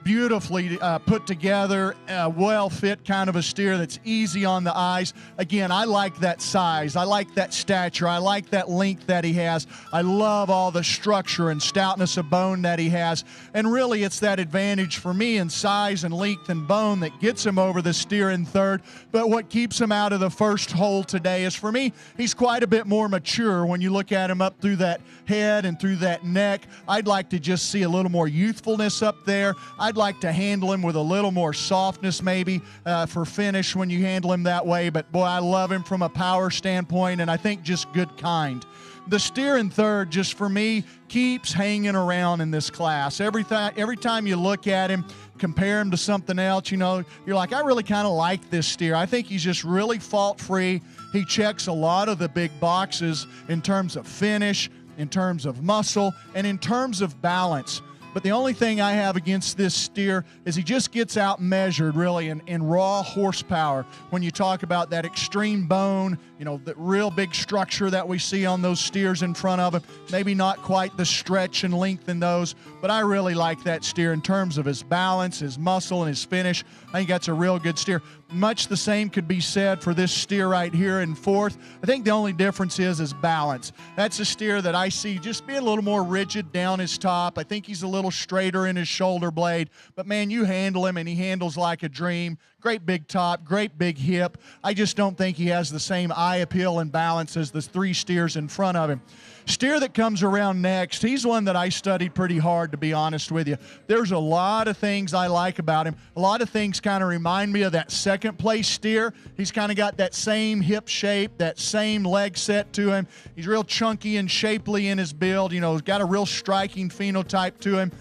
beautifully put together, well fit kind of a steer that's easy on the eyes. Again, I like that size. I like that stature. I like that length that he has. I love all the structure and stoutness of bone that he has. And really, it's that advantage for me in size and length and bone that gets him over the steer in third. But what keeps him out of the first hole today is, for me, he's quite a bit more mature when you look at him up through that head and through that neck. I'd like to just see a little more youthfulness up there. I'd like to handle him with a little more softness maybe for finish when you handle him that way. But boy, I love him from a power standpoint, and I think just good kind. The steer in third, just for me, keeps hanging around in this class. Every time you look at him, compare him to something else, you know, you're like, I really kind of like this steer. I think he's just really fault-free. He checks a lot of the big boxes in terms of finish, in terms of muscle, and in terms of balance. But the only thing I have against this steer is he just gets out measured, really, in raw horsepower. When you talk about that extreme bone, you know, the real big structure that we see on those steers in front of him, maybe not quite the stretch and length in those, but I really like that steer in terms of his balance, his muscle, and his finish. I think that's a real good steer. Much the same could be said for this steer right here in fourth. I think the only difference is balance. That's a steer that I see just being a little more rigid down his top. I think he's a little straighter in his shoulder blade. But, man, you handle him, and he handles like a dream. Great big top, great big hip. I just don't think he has the same eye appeal and balance as the three steers in front of him. Steer that comes around next, he's one that I studied pretty hard, to be honest with you. There's a lot of things I like about him. A lot of things kind of remind me of that second place steer. He's kind of got that same hip shape, that same leg set to him. He's real chunky and shapely in his build. You know, he's got a real striking phenotype to him.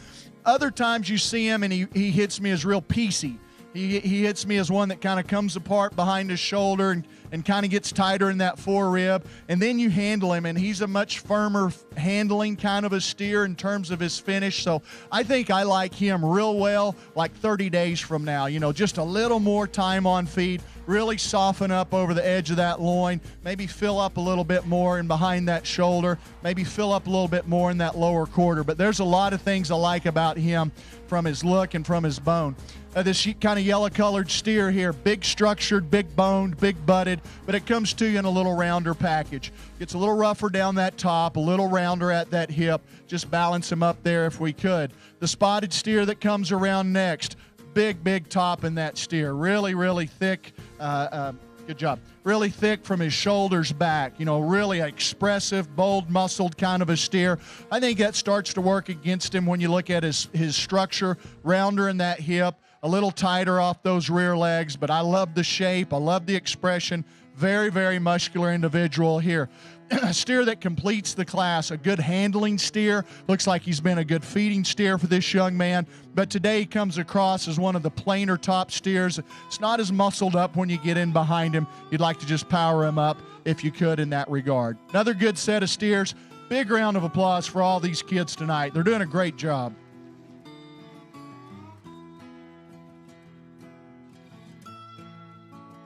Other times you see him and he hits me as real piecey. He hits me as one that kind of comes apart behind his shoulder and kind of gets tighter in that forerib. And then you handle him, and he's a much firmer handling kind of a steer in terms of his finish. So I think I like him real well, like 30 days from now. You know, just a little more time on feed, really soften up over the edge of that loin, maybe fill up a little bit more in behind that shoulder, maybe fill up a little bit more in that lower quarter. But there's a lot of things I like about him from his look and from his bone. This kind of yellow-colored steer here, big structured, big boned, big butted, but it comes to you in a little rounder package. Gets a little rougher down that top, a little rounder at that hip. Just balance him up there if we could. The spotted steer that comes around next, big top in that steer. Really, really thick. Good job. Really thick from his shoulders back. You know, really expressive, bold, muscled kind of a steer. I think that starts to work against him when you look at his structure, rounder in that hip, a little tighter off those rear legs, but I love the shape. I love the expression. Very, very muscular individual here. A steer that completes the class, a good handling steer. Looks like he's been a good feeding steer for this young man, but today he comes across as one of the plainer top steers. It's not as muscled up when you get in behind him. You'd like to just power him up if you could in that regard. Another good set of steers. Big round of applause for all these kids tonight. They're doing a great job.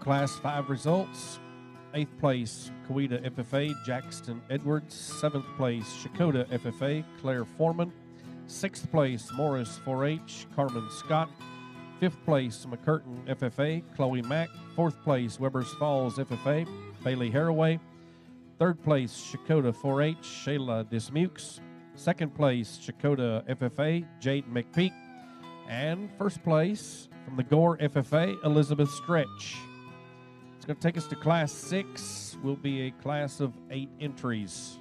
Class 5 results. 8th place, Coweta FFA, Jackson Edwards. 7th place, Shakota FFA, Claire Foreman. 6th place, Morris 4-H, Carmen Scott. 5th place, McCurtain FFA, Chloe Mack. 4th place, Weber's Falls FFA, Bailey Haraway. 3rd place, Shakota 4-H, Shayla Dismukes. 2nd place, Shakota FFA, Jade McPeak. And 1st place, from the Gore FFA, Elizabeth Stretch. Going to take us to Class 6. Will be a class of 8 entries.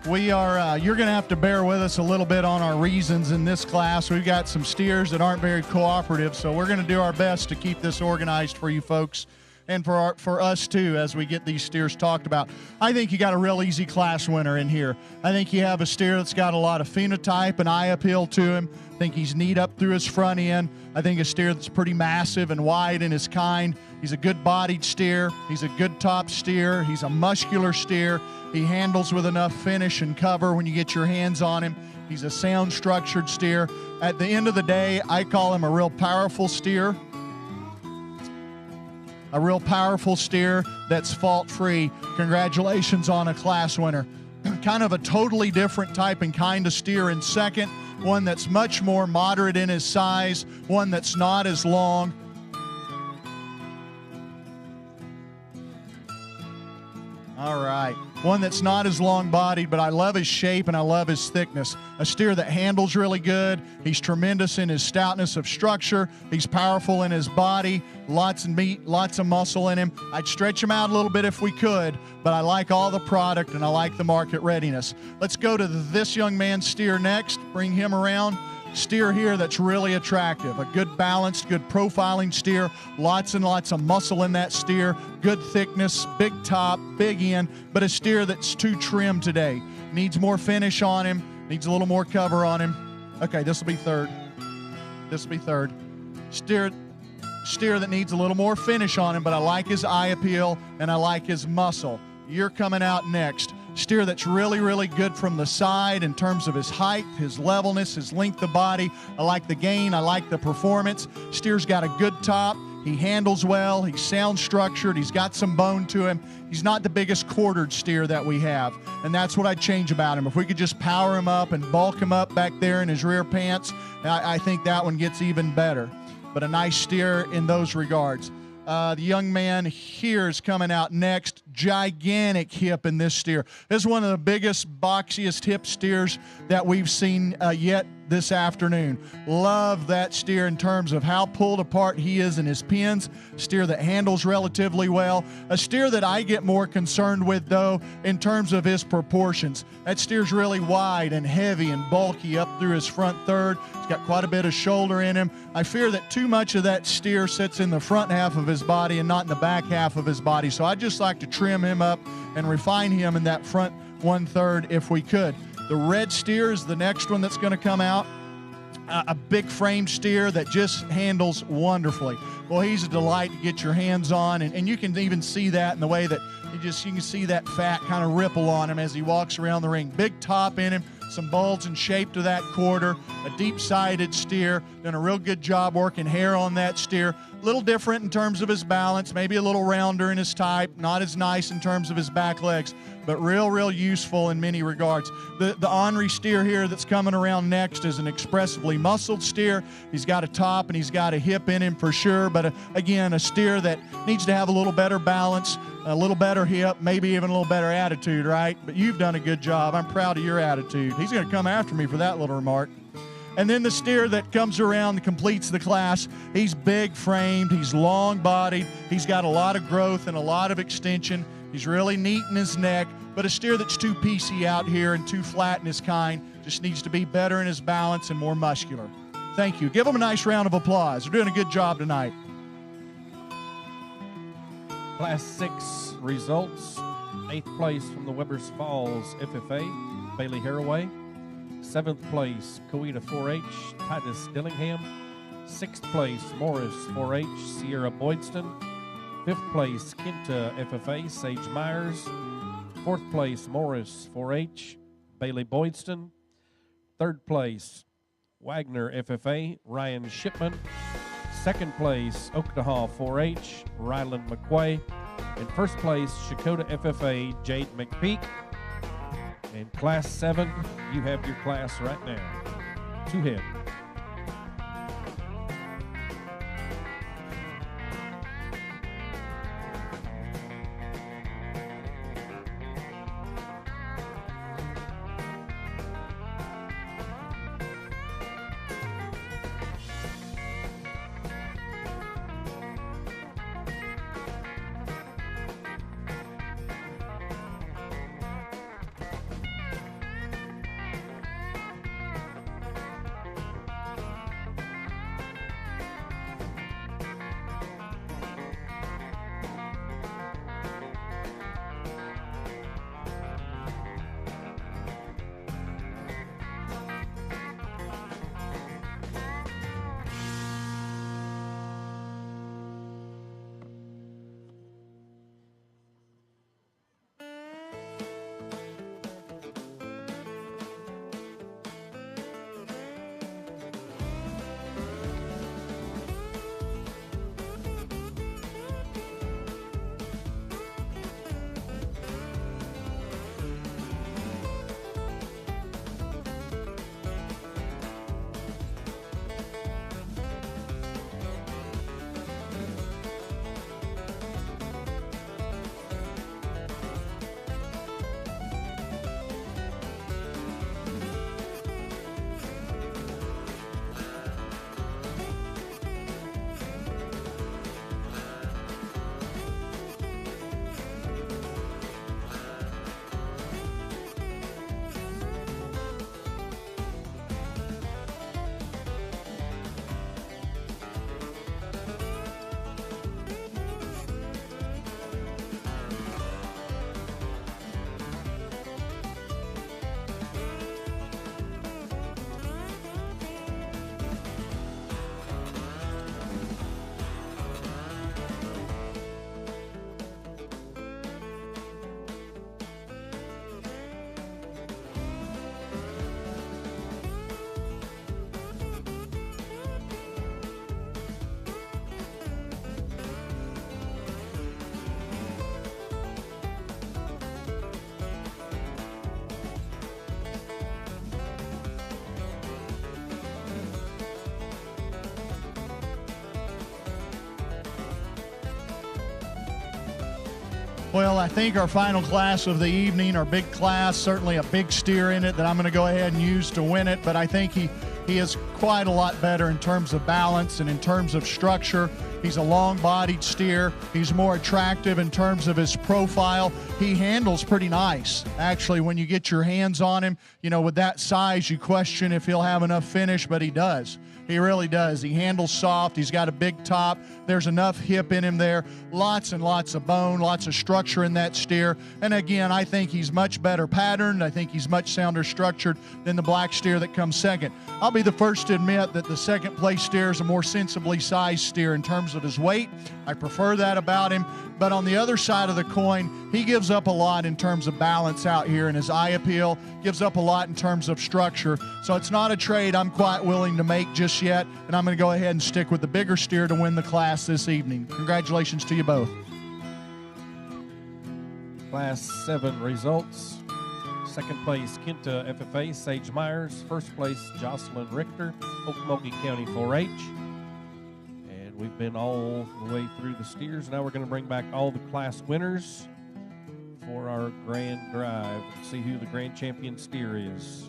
We are, you're going to have to bear with us a little bit on our reasons in this class. We've got some steers that aren't very cooperative, so we're going to do our best to keep this organized for you folks and for us too as we get these steers talked about. I think you got a real easy class winner in here. I think you have a steer that's got a lot of phenotype and eye appeal to him. I think he's neat up through his front end. I think a steer that's pretty massive and wide in his kind. He's a good-bodied steer. He's a good top steer. He's a muscular steer. He handles with enough finish and cover when you get your hands on him. He's a sound structured steer. At the end of the day, I call him a real powerful steer. A real powerful steer that's fault-free. Congratulations on a class winner. Kind of a totally different type and kind of steer in second. One that's much more moderate in his size. One that's not as long. All right. One that's not as long-bodied, but I love his shape and I love his thickness. A steer that handles really good. He's tremendous in his stoutness of structure. He's powerful in his body. Lots of meat, lots of muscle in him. I'd stretch him out a little bit if we could, but I like all the product and I like the market readiness. Let's go to this young man's steer next. Bring him around. Steer here that's really attractive. A good balanced, good profiling steer. Lots and lots of muscle in that steer. Good thickness, big top, big end, but a steer that's too trim today. Needs more finish on him. Needs a little more cover on him. Okay, this will be third. This will be third. Steer that needs a little more finish on him, but I like his eye appeal and I like his muscle. You're coming out next. Steer that's really, really good from the side in terms of his height, his levelness, his length of body. I like the gain. I like the performance. Steer's got a good top. He handles well. He's sound structured. He's got some bone to him. He's not the biggest quartered steer that we have, and that's what I'd change about him. If we could just power him up and bulk him up back there in his rear pants, I think that one gets even better. But a nice steer in those regards. The young man here is coming out next. Gigantic hip in this steer. This is one of the biggest, boxiest hip steers that we've seen yet this afternoon. Love that steer in terms of how pulled apart he is in his pins. Steer that handles relatively well. A steer that I get more concerned with, though, in terms of his proportions. That steer's really wide and heavy and bulky up through his front third. He's got quite a bit of shoulder in him. I fear that too much of that steer sits in the front half of his body and not in the back half of his body. So I'd just like to trim him up and refine him in that front 1/3 if we could. The red steer is the next one that's going to come out. A big frame steer that just handles wonderfully. Well, he's a delight to get your hands on, and you can even see that in the way that you can see that fat kind of ripple on him as he walks around the ring. Big top in him, some bulge and shape to that quarter, a deep-sided steer, done a real good job working hair on that steer. A little different in terms of his balance, maybe a little rounder in his type, not as nice in terms of his back legs, but real useful in many regards. The ornery steer here that's coming around next is an expressively muscled steer. He's got a top and he's got a hip in him for sure, but again, a steer that needs to have a little better balance, a little better hip, maybe even a little better attitude, right? But you've done a good job. I'm proud of your attitude. He's going to come after me for that little remark. And then the steer that comes around and completes the class, he's big framed, he's long bodied, he's got a lot of growth and a lot of extension. He's really neat in his neck, but a steer that's too piecey out here and too flat in his kind just needs to be better in his balance and more muscular. Thank you. Give them a nice round of applause. They're doing a good job tonight. Class 6 results. 8th place from the Webbers Falls FFA, Bailey Haraway. 7th place, Coweta 4-H, Titus Dillingham. 6th place, Morris 4-H, Sierra Boydston. 5th place, Kinta FFA, Sage Myers. 4th place, Morris 4-H, Bailey Boydston. 3rd place, Wagner FFA, Ryan Shipman. 2nd place, Okinawa 4-H, Ryland McQuay. In 1st place, Shakota FFA, Jade McPeak. And Class 7, you have your class right now. 2 head. Well, I think our final class of the evening, our big class, certainly a big steer in it that I'm going to go ahead and use to win it, but I think he is quite a lot better in terms of balance and in terms of structure. He's a long-bodied steer. He's more attractive in terms of his profile. He handles pretty nice. Actually, when you get your hands on him, you know, with that size, you question if he'll have enough finish, but he does. He really does. He handles soft. He's got a big top. There's enough hip in him there. Lots and lots of bone, lots of structure in that steer. And again, I think he's much better patterned. I think he's much sounder structured than the black steer that comes second. I'll be the first to admit that the second place steer is a more sensibly sized steer in terms of his weight. I prefer that about him. But on the other side of the coin, he gives up a lot in terms of balance out here in his eye appeal, gives up a lot in terms of structure. So it's not a trade I'm quite willing to make just yet, and I'm going to go ahead and stick with the bigger steer to win the class this evening. Congratulations to you both. Class 7 results. Second place, Kenta FFA, Sage Myers. First place, Jocelyn Richter, Okmulgee County 4-H. And we've been all the way through the steers. Now we're going to bring back all the class winners for our grand drive and see who the grand champion steer is.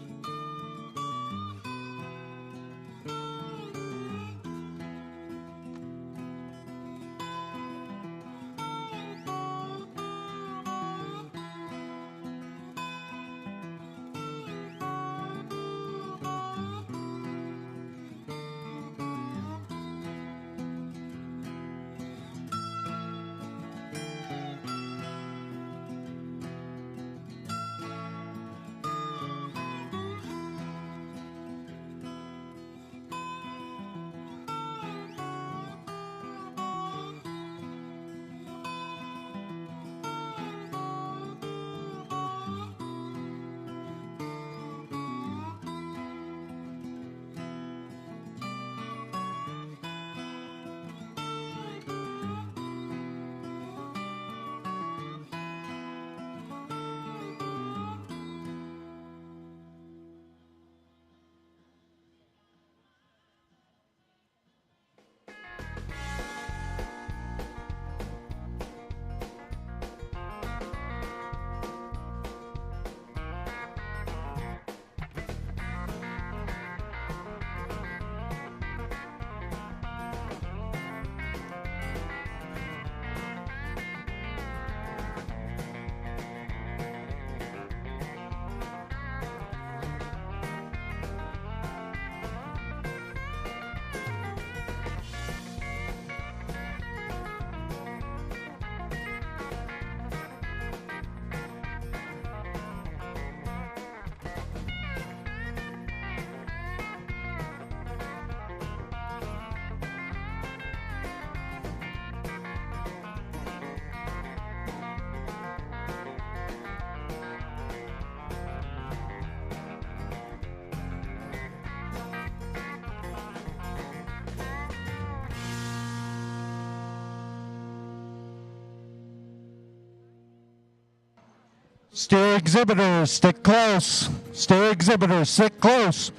Steer exhibitors, stick close. Steer exhibitors, stick close.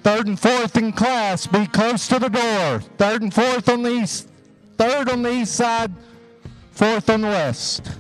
Third and fourth in class, be close to the door. Third and fourth on the east. Third on the east side, fourth on the west.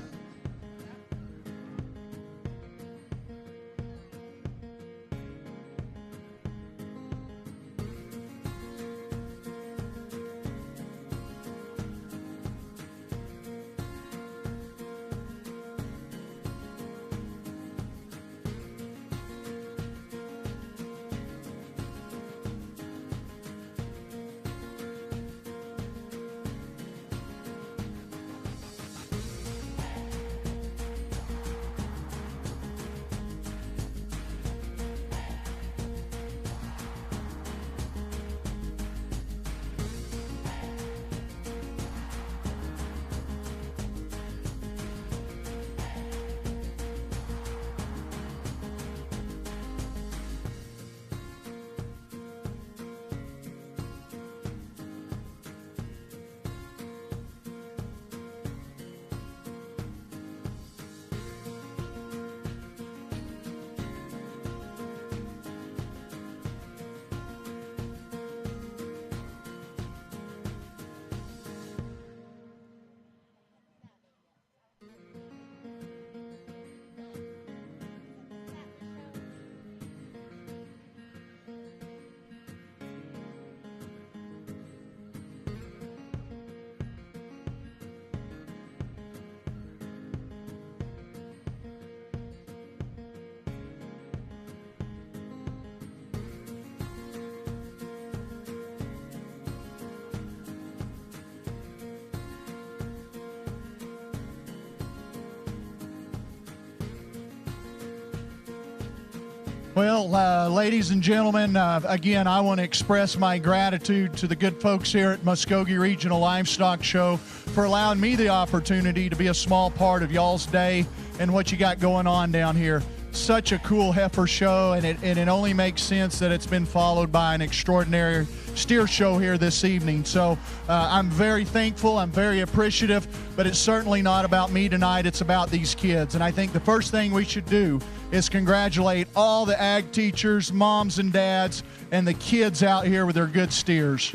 Well, ladies and gentlemen, again, I want to express my gratitude to the good folks here at Muskogee Regional Livestock Show for allowing me the opportunity to be a small part of y'all's day and what you got going on down here. Such a cool heifer show, and it only makes sense that it's been followed by an extraordinary steer show here this evening. So I'm very thankful, I'm very appreciative, but it's certainly not about me tonight, it's about these kids. And I think the first thing we should do is congratulate all the ag teachers, moms and dads, and the kids out here with their good steers.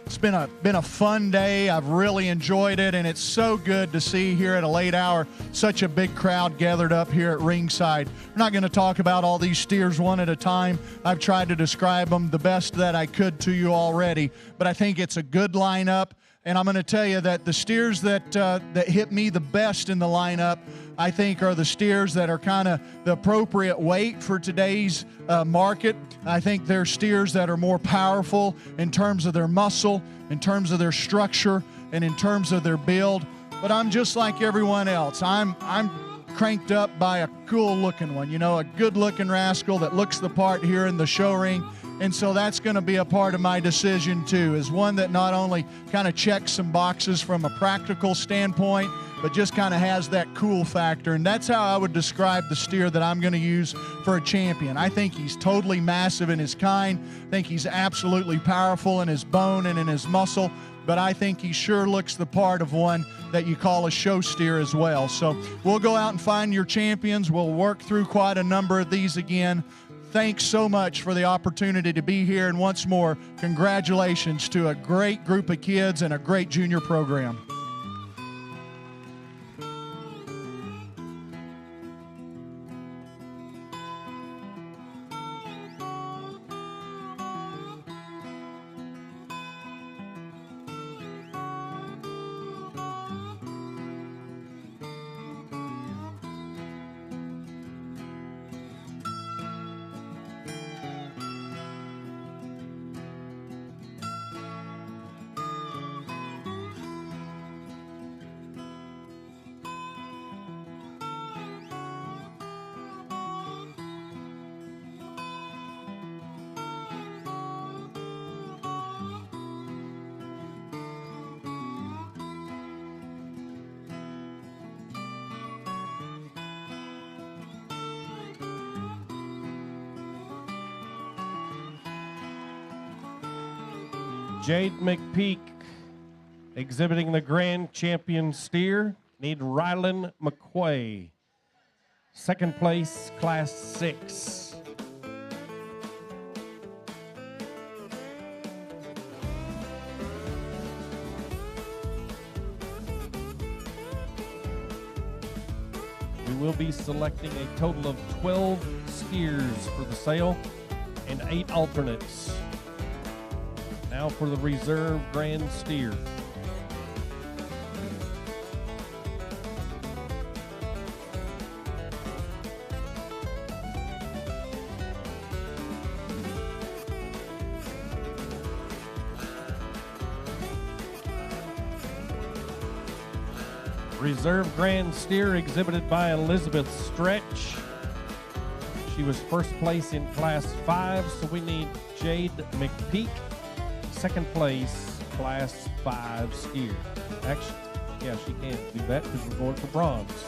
It's been a fun day. I've really enjoyed it, and it's so good to see here at a late hour such a big crowd gathered up here at ringside. We're not going to talk about all these steers one at a time. I've tried to describe them the best that I could to you already, but I think it's a good lineup. And I'm going to tell you that the steers that hit me the best in the lineup, I think, are the steers that are kind of the appropriate weight for today's market. I think they're steers that are more powerful in terms of their muscle, in terms of their structure, and in terms of their build. But I'm just like everyone else. I'm cranked up by a cool-looking one, you know, a good-looking rascal that looks the part here in the show ring. And so that's going to be a part of my decision, too, is one that not only kind of checks some boxes from a practical standpoint, but just kind of has that cool factor. And that's how I would describe the steer that I'm going to use for a champion. I think he's totally massive in his kind. I think he's absolutely powerful in his bone and in his muscle. But I think he sure looks the part of one that you call a show steer as well. So we'll go out and find your champions. We'll work through quite a number of these again. Thanks so much for the opportunity to be here. And once more, congratulations to a great group of kids and a great junior program. Jade McPeak exhibiting the Grand Champion steer. Need Rylan McQuay. Second place, Class 6. We will be selecting a total of 12 steers for the sale and 8 alternates. Now for the reserve grand steer. Reserve grand steer exhibited by Elizabeth Stretch. She was first place in Class 5, so we need Jade McPeak. Second place, Class 5 steer. Actually, yeah, she can't do that because we're going for bronze.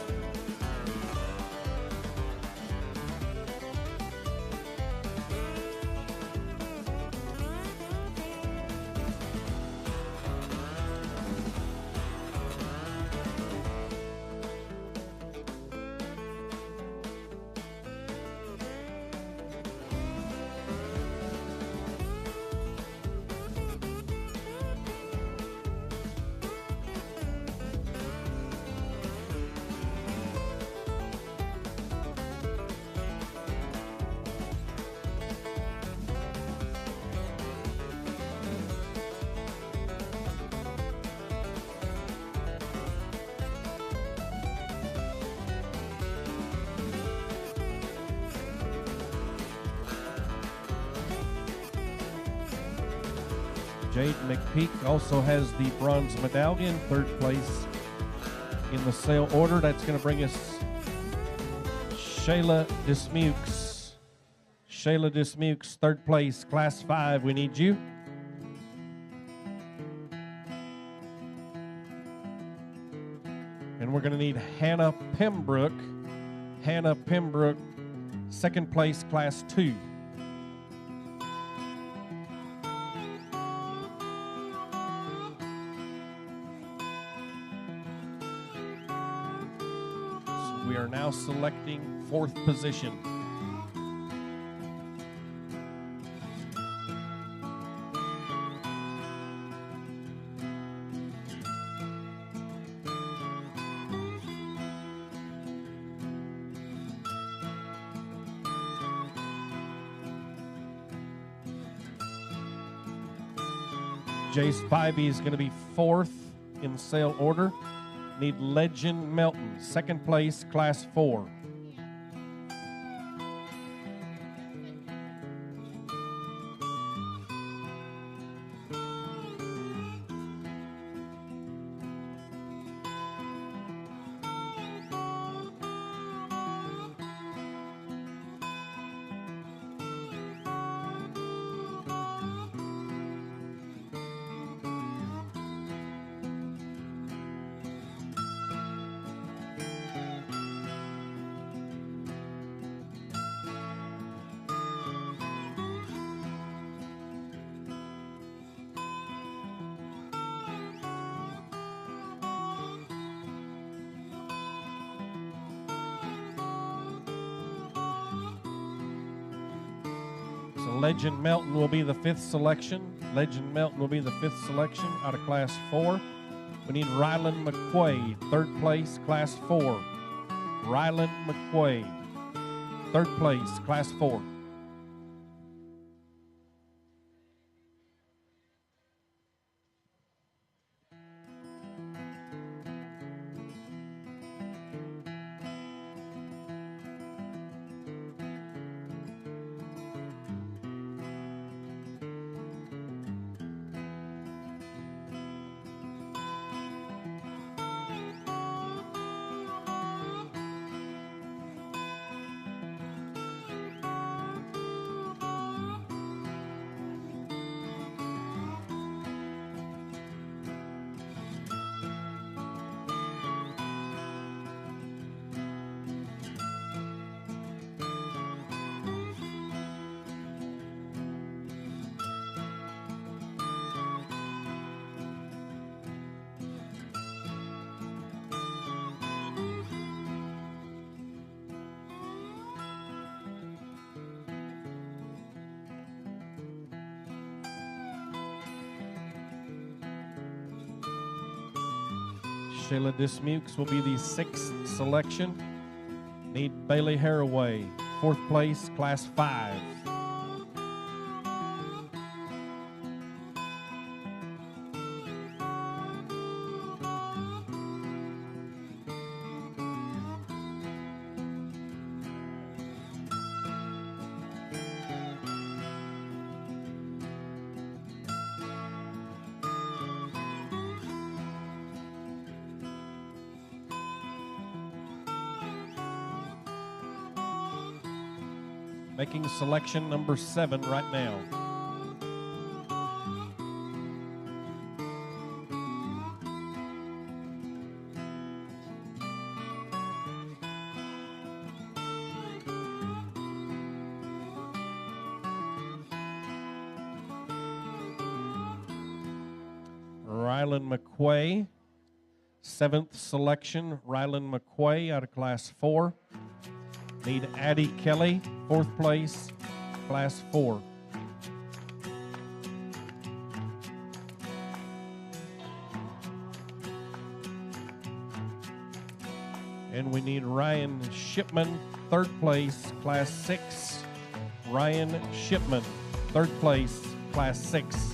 Jade McPeak also has the bronze medallion, third place in the sale order. That's going to bring us Shayla Dismukes. Shayla Dismukes, third place, class 5. We need you. And we're going to need Hannah Pembroke. Hannah Pembroke, second place, class 2. So we are now selecting 4th position. Jace Spivey is going to be 4th in sale order. Need Legend Melton, second place, class 4. Legend Melton will be the 5th selection. Legend Melton will be the 5th selection out of class 4. We need Rylan McQuay, 3rd place, class 4. Rylan McQuay, 3rd place, class 4. Shayla Dismukes will be the 6th selection. Need Bailey Haraway, 4th place, class 5. Making selection number 7 right now. Rylan McQuay, 7th selection. Rylan McQuay out of class 4. Need Addie Kelly, 4th place, class 4. And we need Ryan Shipman, 3rd place, class 6. Ryan Shipman, 3rd place, class 6.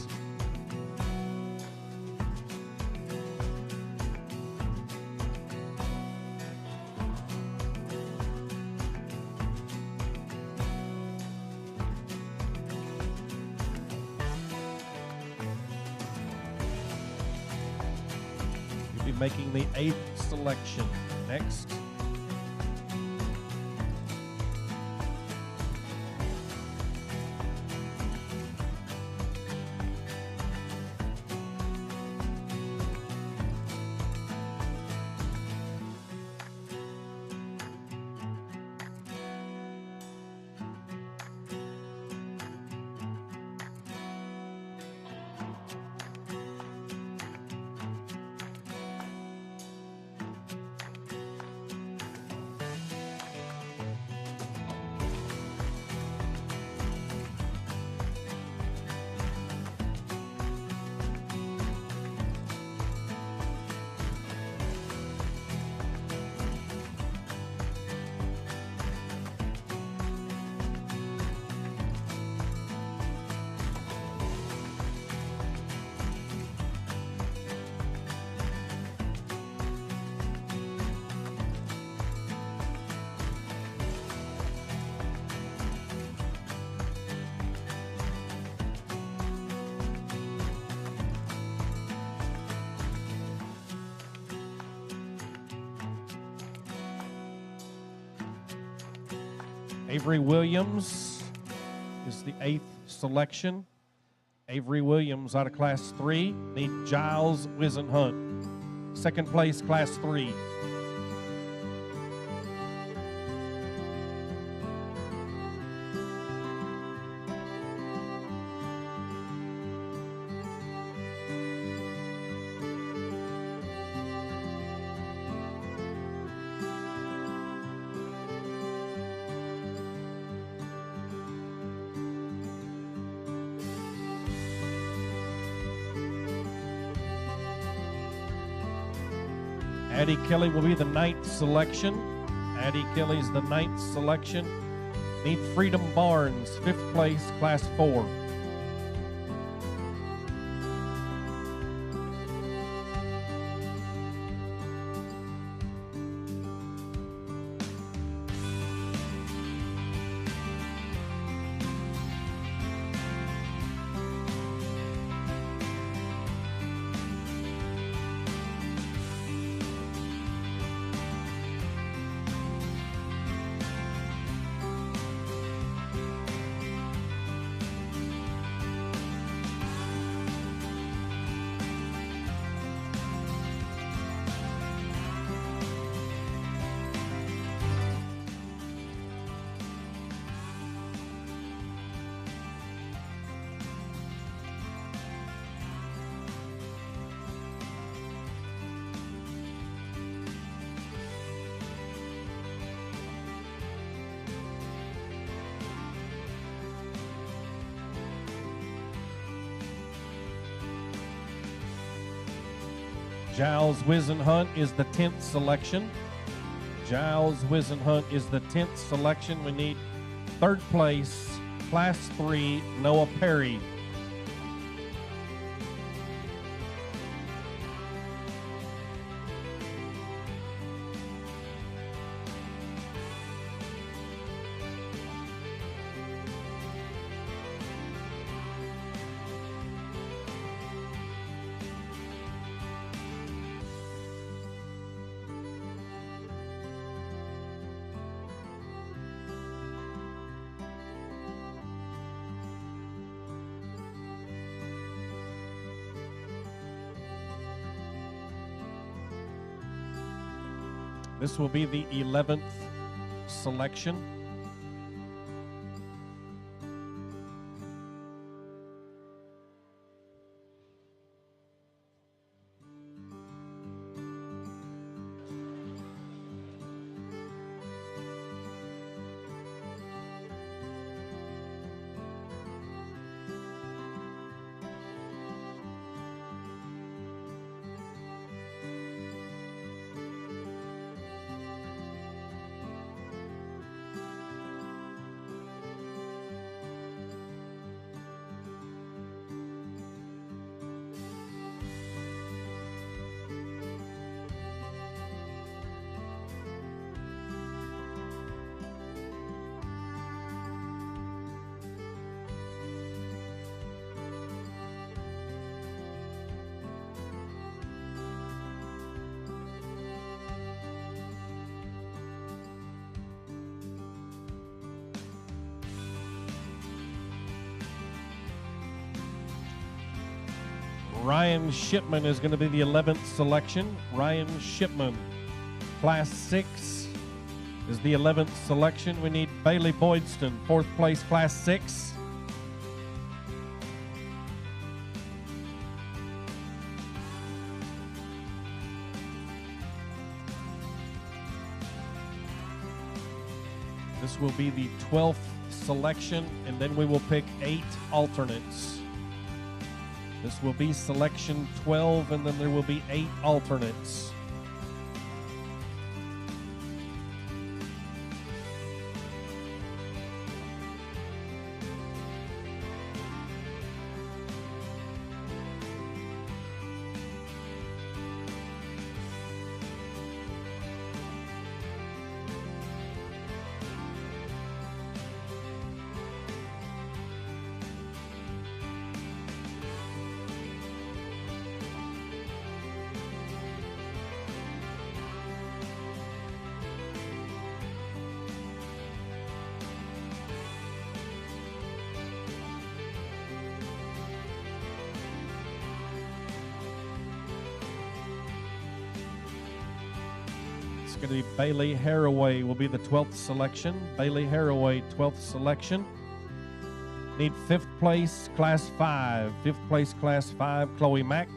Making the 8th selection next. Avery Williams is the 8th selection. Avery Williams out of Class 3. Need Giles Wisenhunt. Second place, Class 3. Addie Kelly will be the 9th selection. Addie Kelly's the 9th selection. Need Freedom Barnes, 5th place, Class 4. Giles Wisenhunt is the 10th selection. Giles Wisenhunt is the 10th selection. We need 3rd place, Class 3, Noah Perry. This will be the 11th selection. Ryan Shipman is going to be the 11th selection. Ryan Shipman, Class 6, is the 11th selection. We need Bailey Boydston, 4th place, Class 6. This will be the 12th selection, and then we will pick 8 alternates. This will be selection 12, and then there will be 8 alternates. going to be Bailey Haraway will be the 12th selection. Bailey Haraway, 12th selection. Need 5th place, Class 5. 5th place, Class 5, Chloe Mack.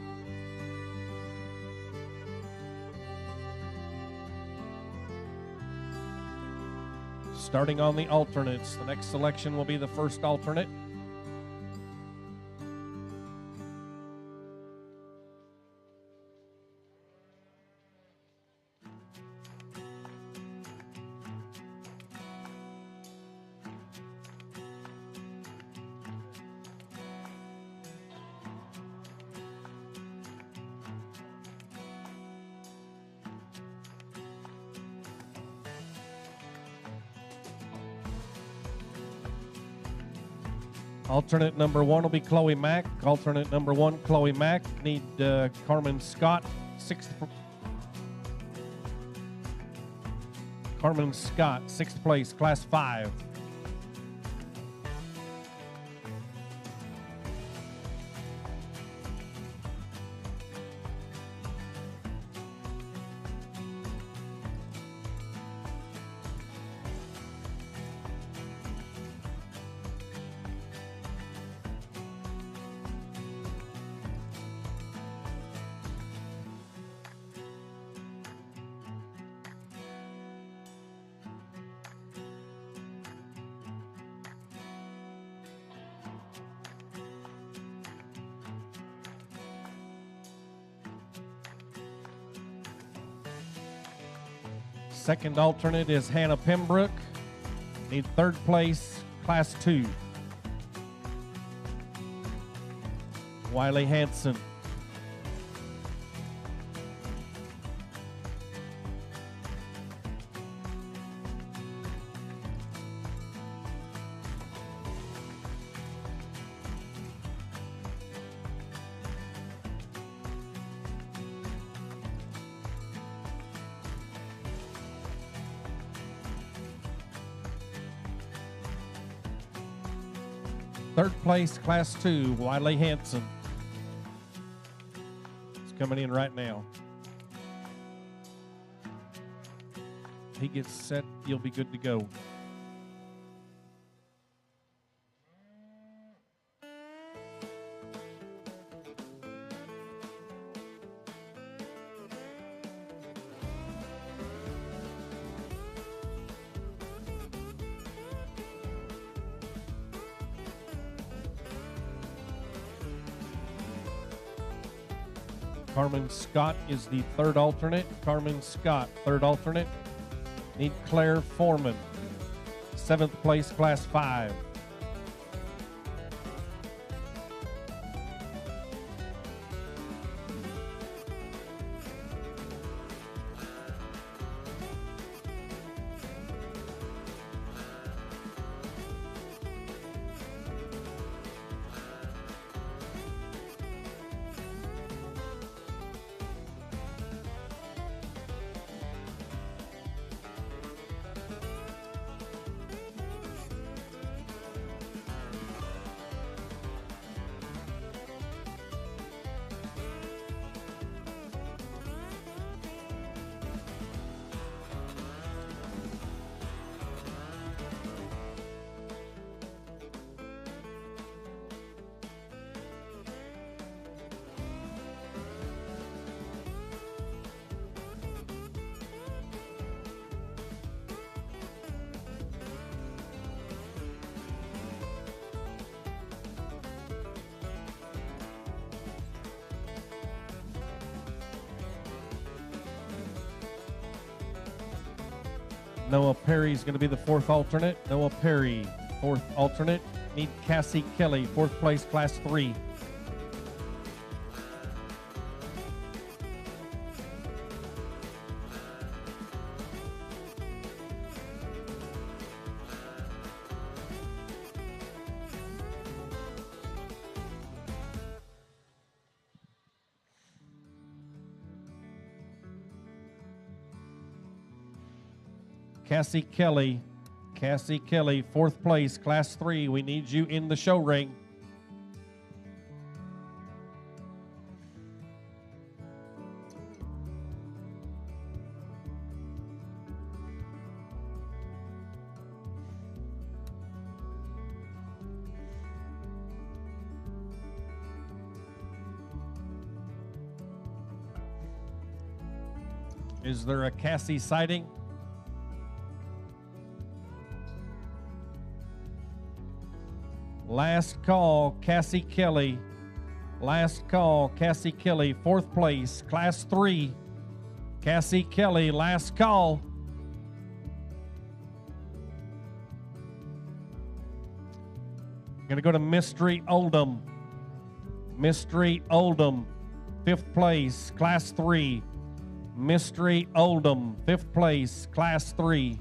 Starting on the alternates. The next selection will be the first alternate. Alternate number 1 will be Chloe Mack. Alternate number 1, Chloe Mack. Need Carmen Scott, 6th. Carmen Scott, 6th place, Class 5. Second alternate is Hannah Pembroke. Need 3rd place, Class 2. Wiley Hanson. Third place, Class 2, Wiley Hanson. It's coming in right now. He gets set, you'll be good to go. Carmen Scott is the 3rd alternate. Carmen Scott, 3rd alternate. Need Claire Foreman, 7th place, Class 5. Noah Perry's going to be the 4th alternate. Noah Perry, 4th alternate. Need Cassie Kelly, 4th place, Class 3. Cassie Kelly, 4th place, Class 3. We need you in the show ring. Is there a Cassie sighting? Last call, Cassie Kelly. Last call, Cassie Kelly, 4th place, Class 3. Cassie Kelly, last call. Going to go to Mystery Oldham. Mystery Oldham, 5th place, Class 3. Mystery Oldham, 5th place, Class 3.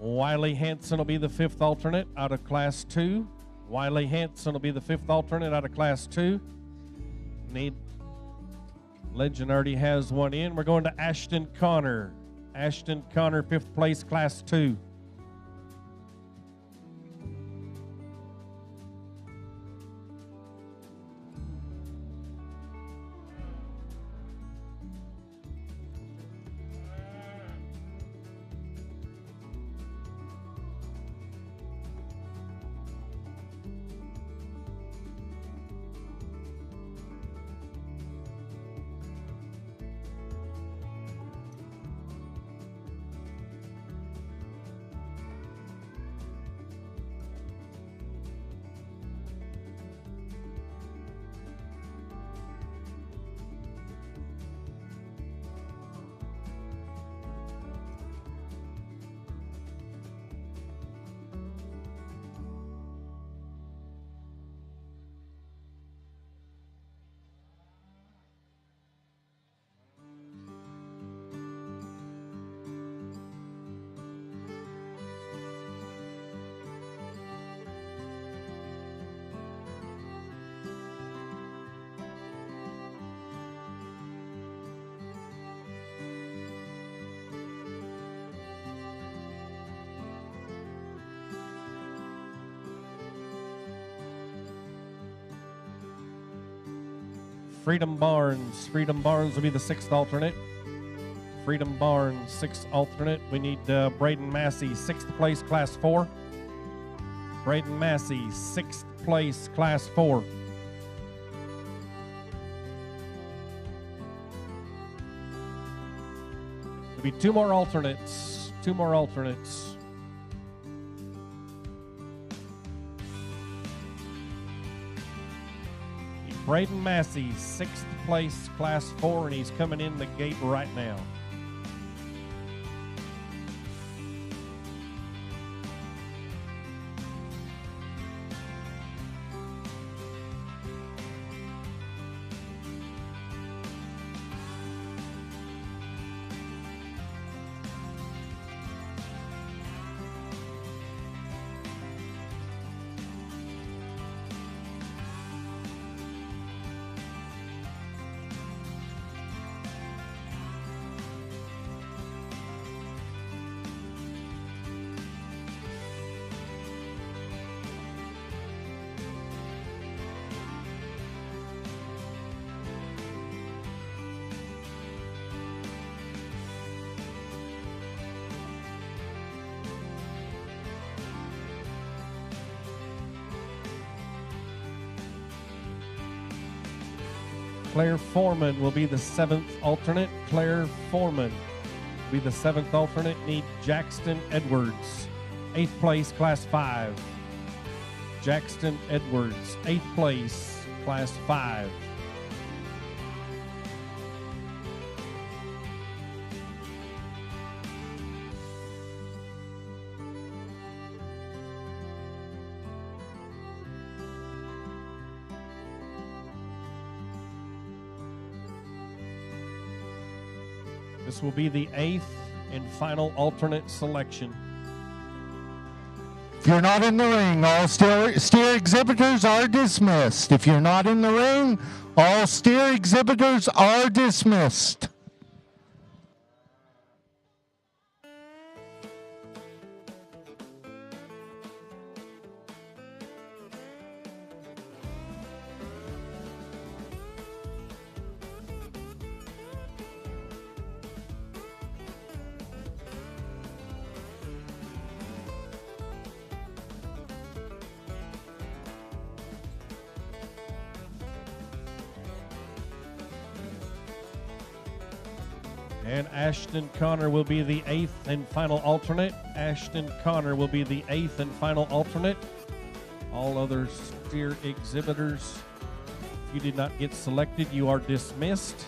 Wiley Hanson will be the 5th alternate out of Class 2. Wiley Hanson will be the 5th alternate out of Class 2. Legend already has one in. We're going to Ashton Connor. Ashton Connor, 5th place, Class 2. Freedom Barnes. Freedom Barnes will be the 6th alternate. Freedom Barnes, 6th alternate. We need Braden Massey, 6th place, Class 4. Braden Massey, 6th place, Class 4. There'll be 2 more alternates. 2 more alternates. Braden Massey, 6th place, Class 4, and he's coming in the gate right now. Claire Foreman will be the 7th alternate. Claire Foreman will be the 7th alternate. Need Jackson Edwards, 8th place, Class 5. Jackson Edwards, 8th place, Class 5. This will be the 8th and final alternate selection. If you're not in the ring, all steer exhibitors are dismissed. If you're not in the ring, all steer exhibitors are dismissed. And Ashton Connor will be the 8th and final alternate. Ashton Connor will be the 8th and final alternate. All other steer exhibitors, if you did not get selected, you are dismissed.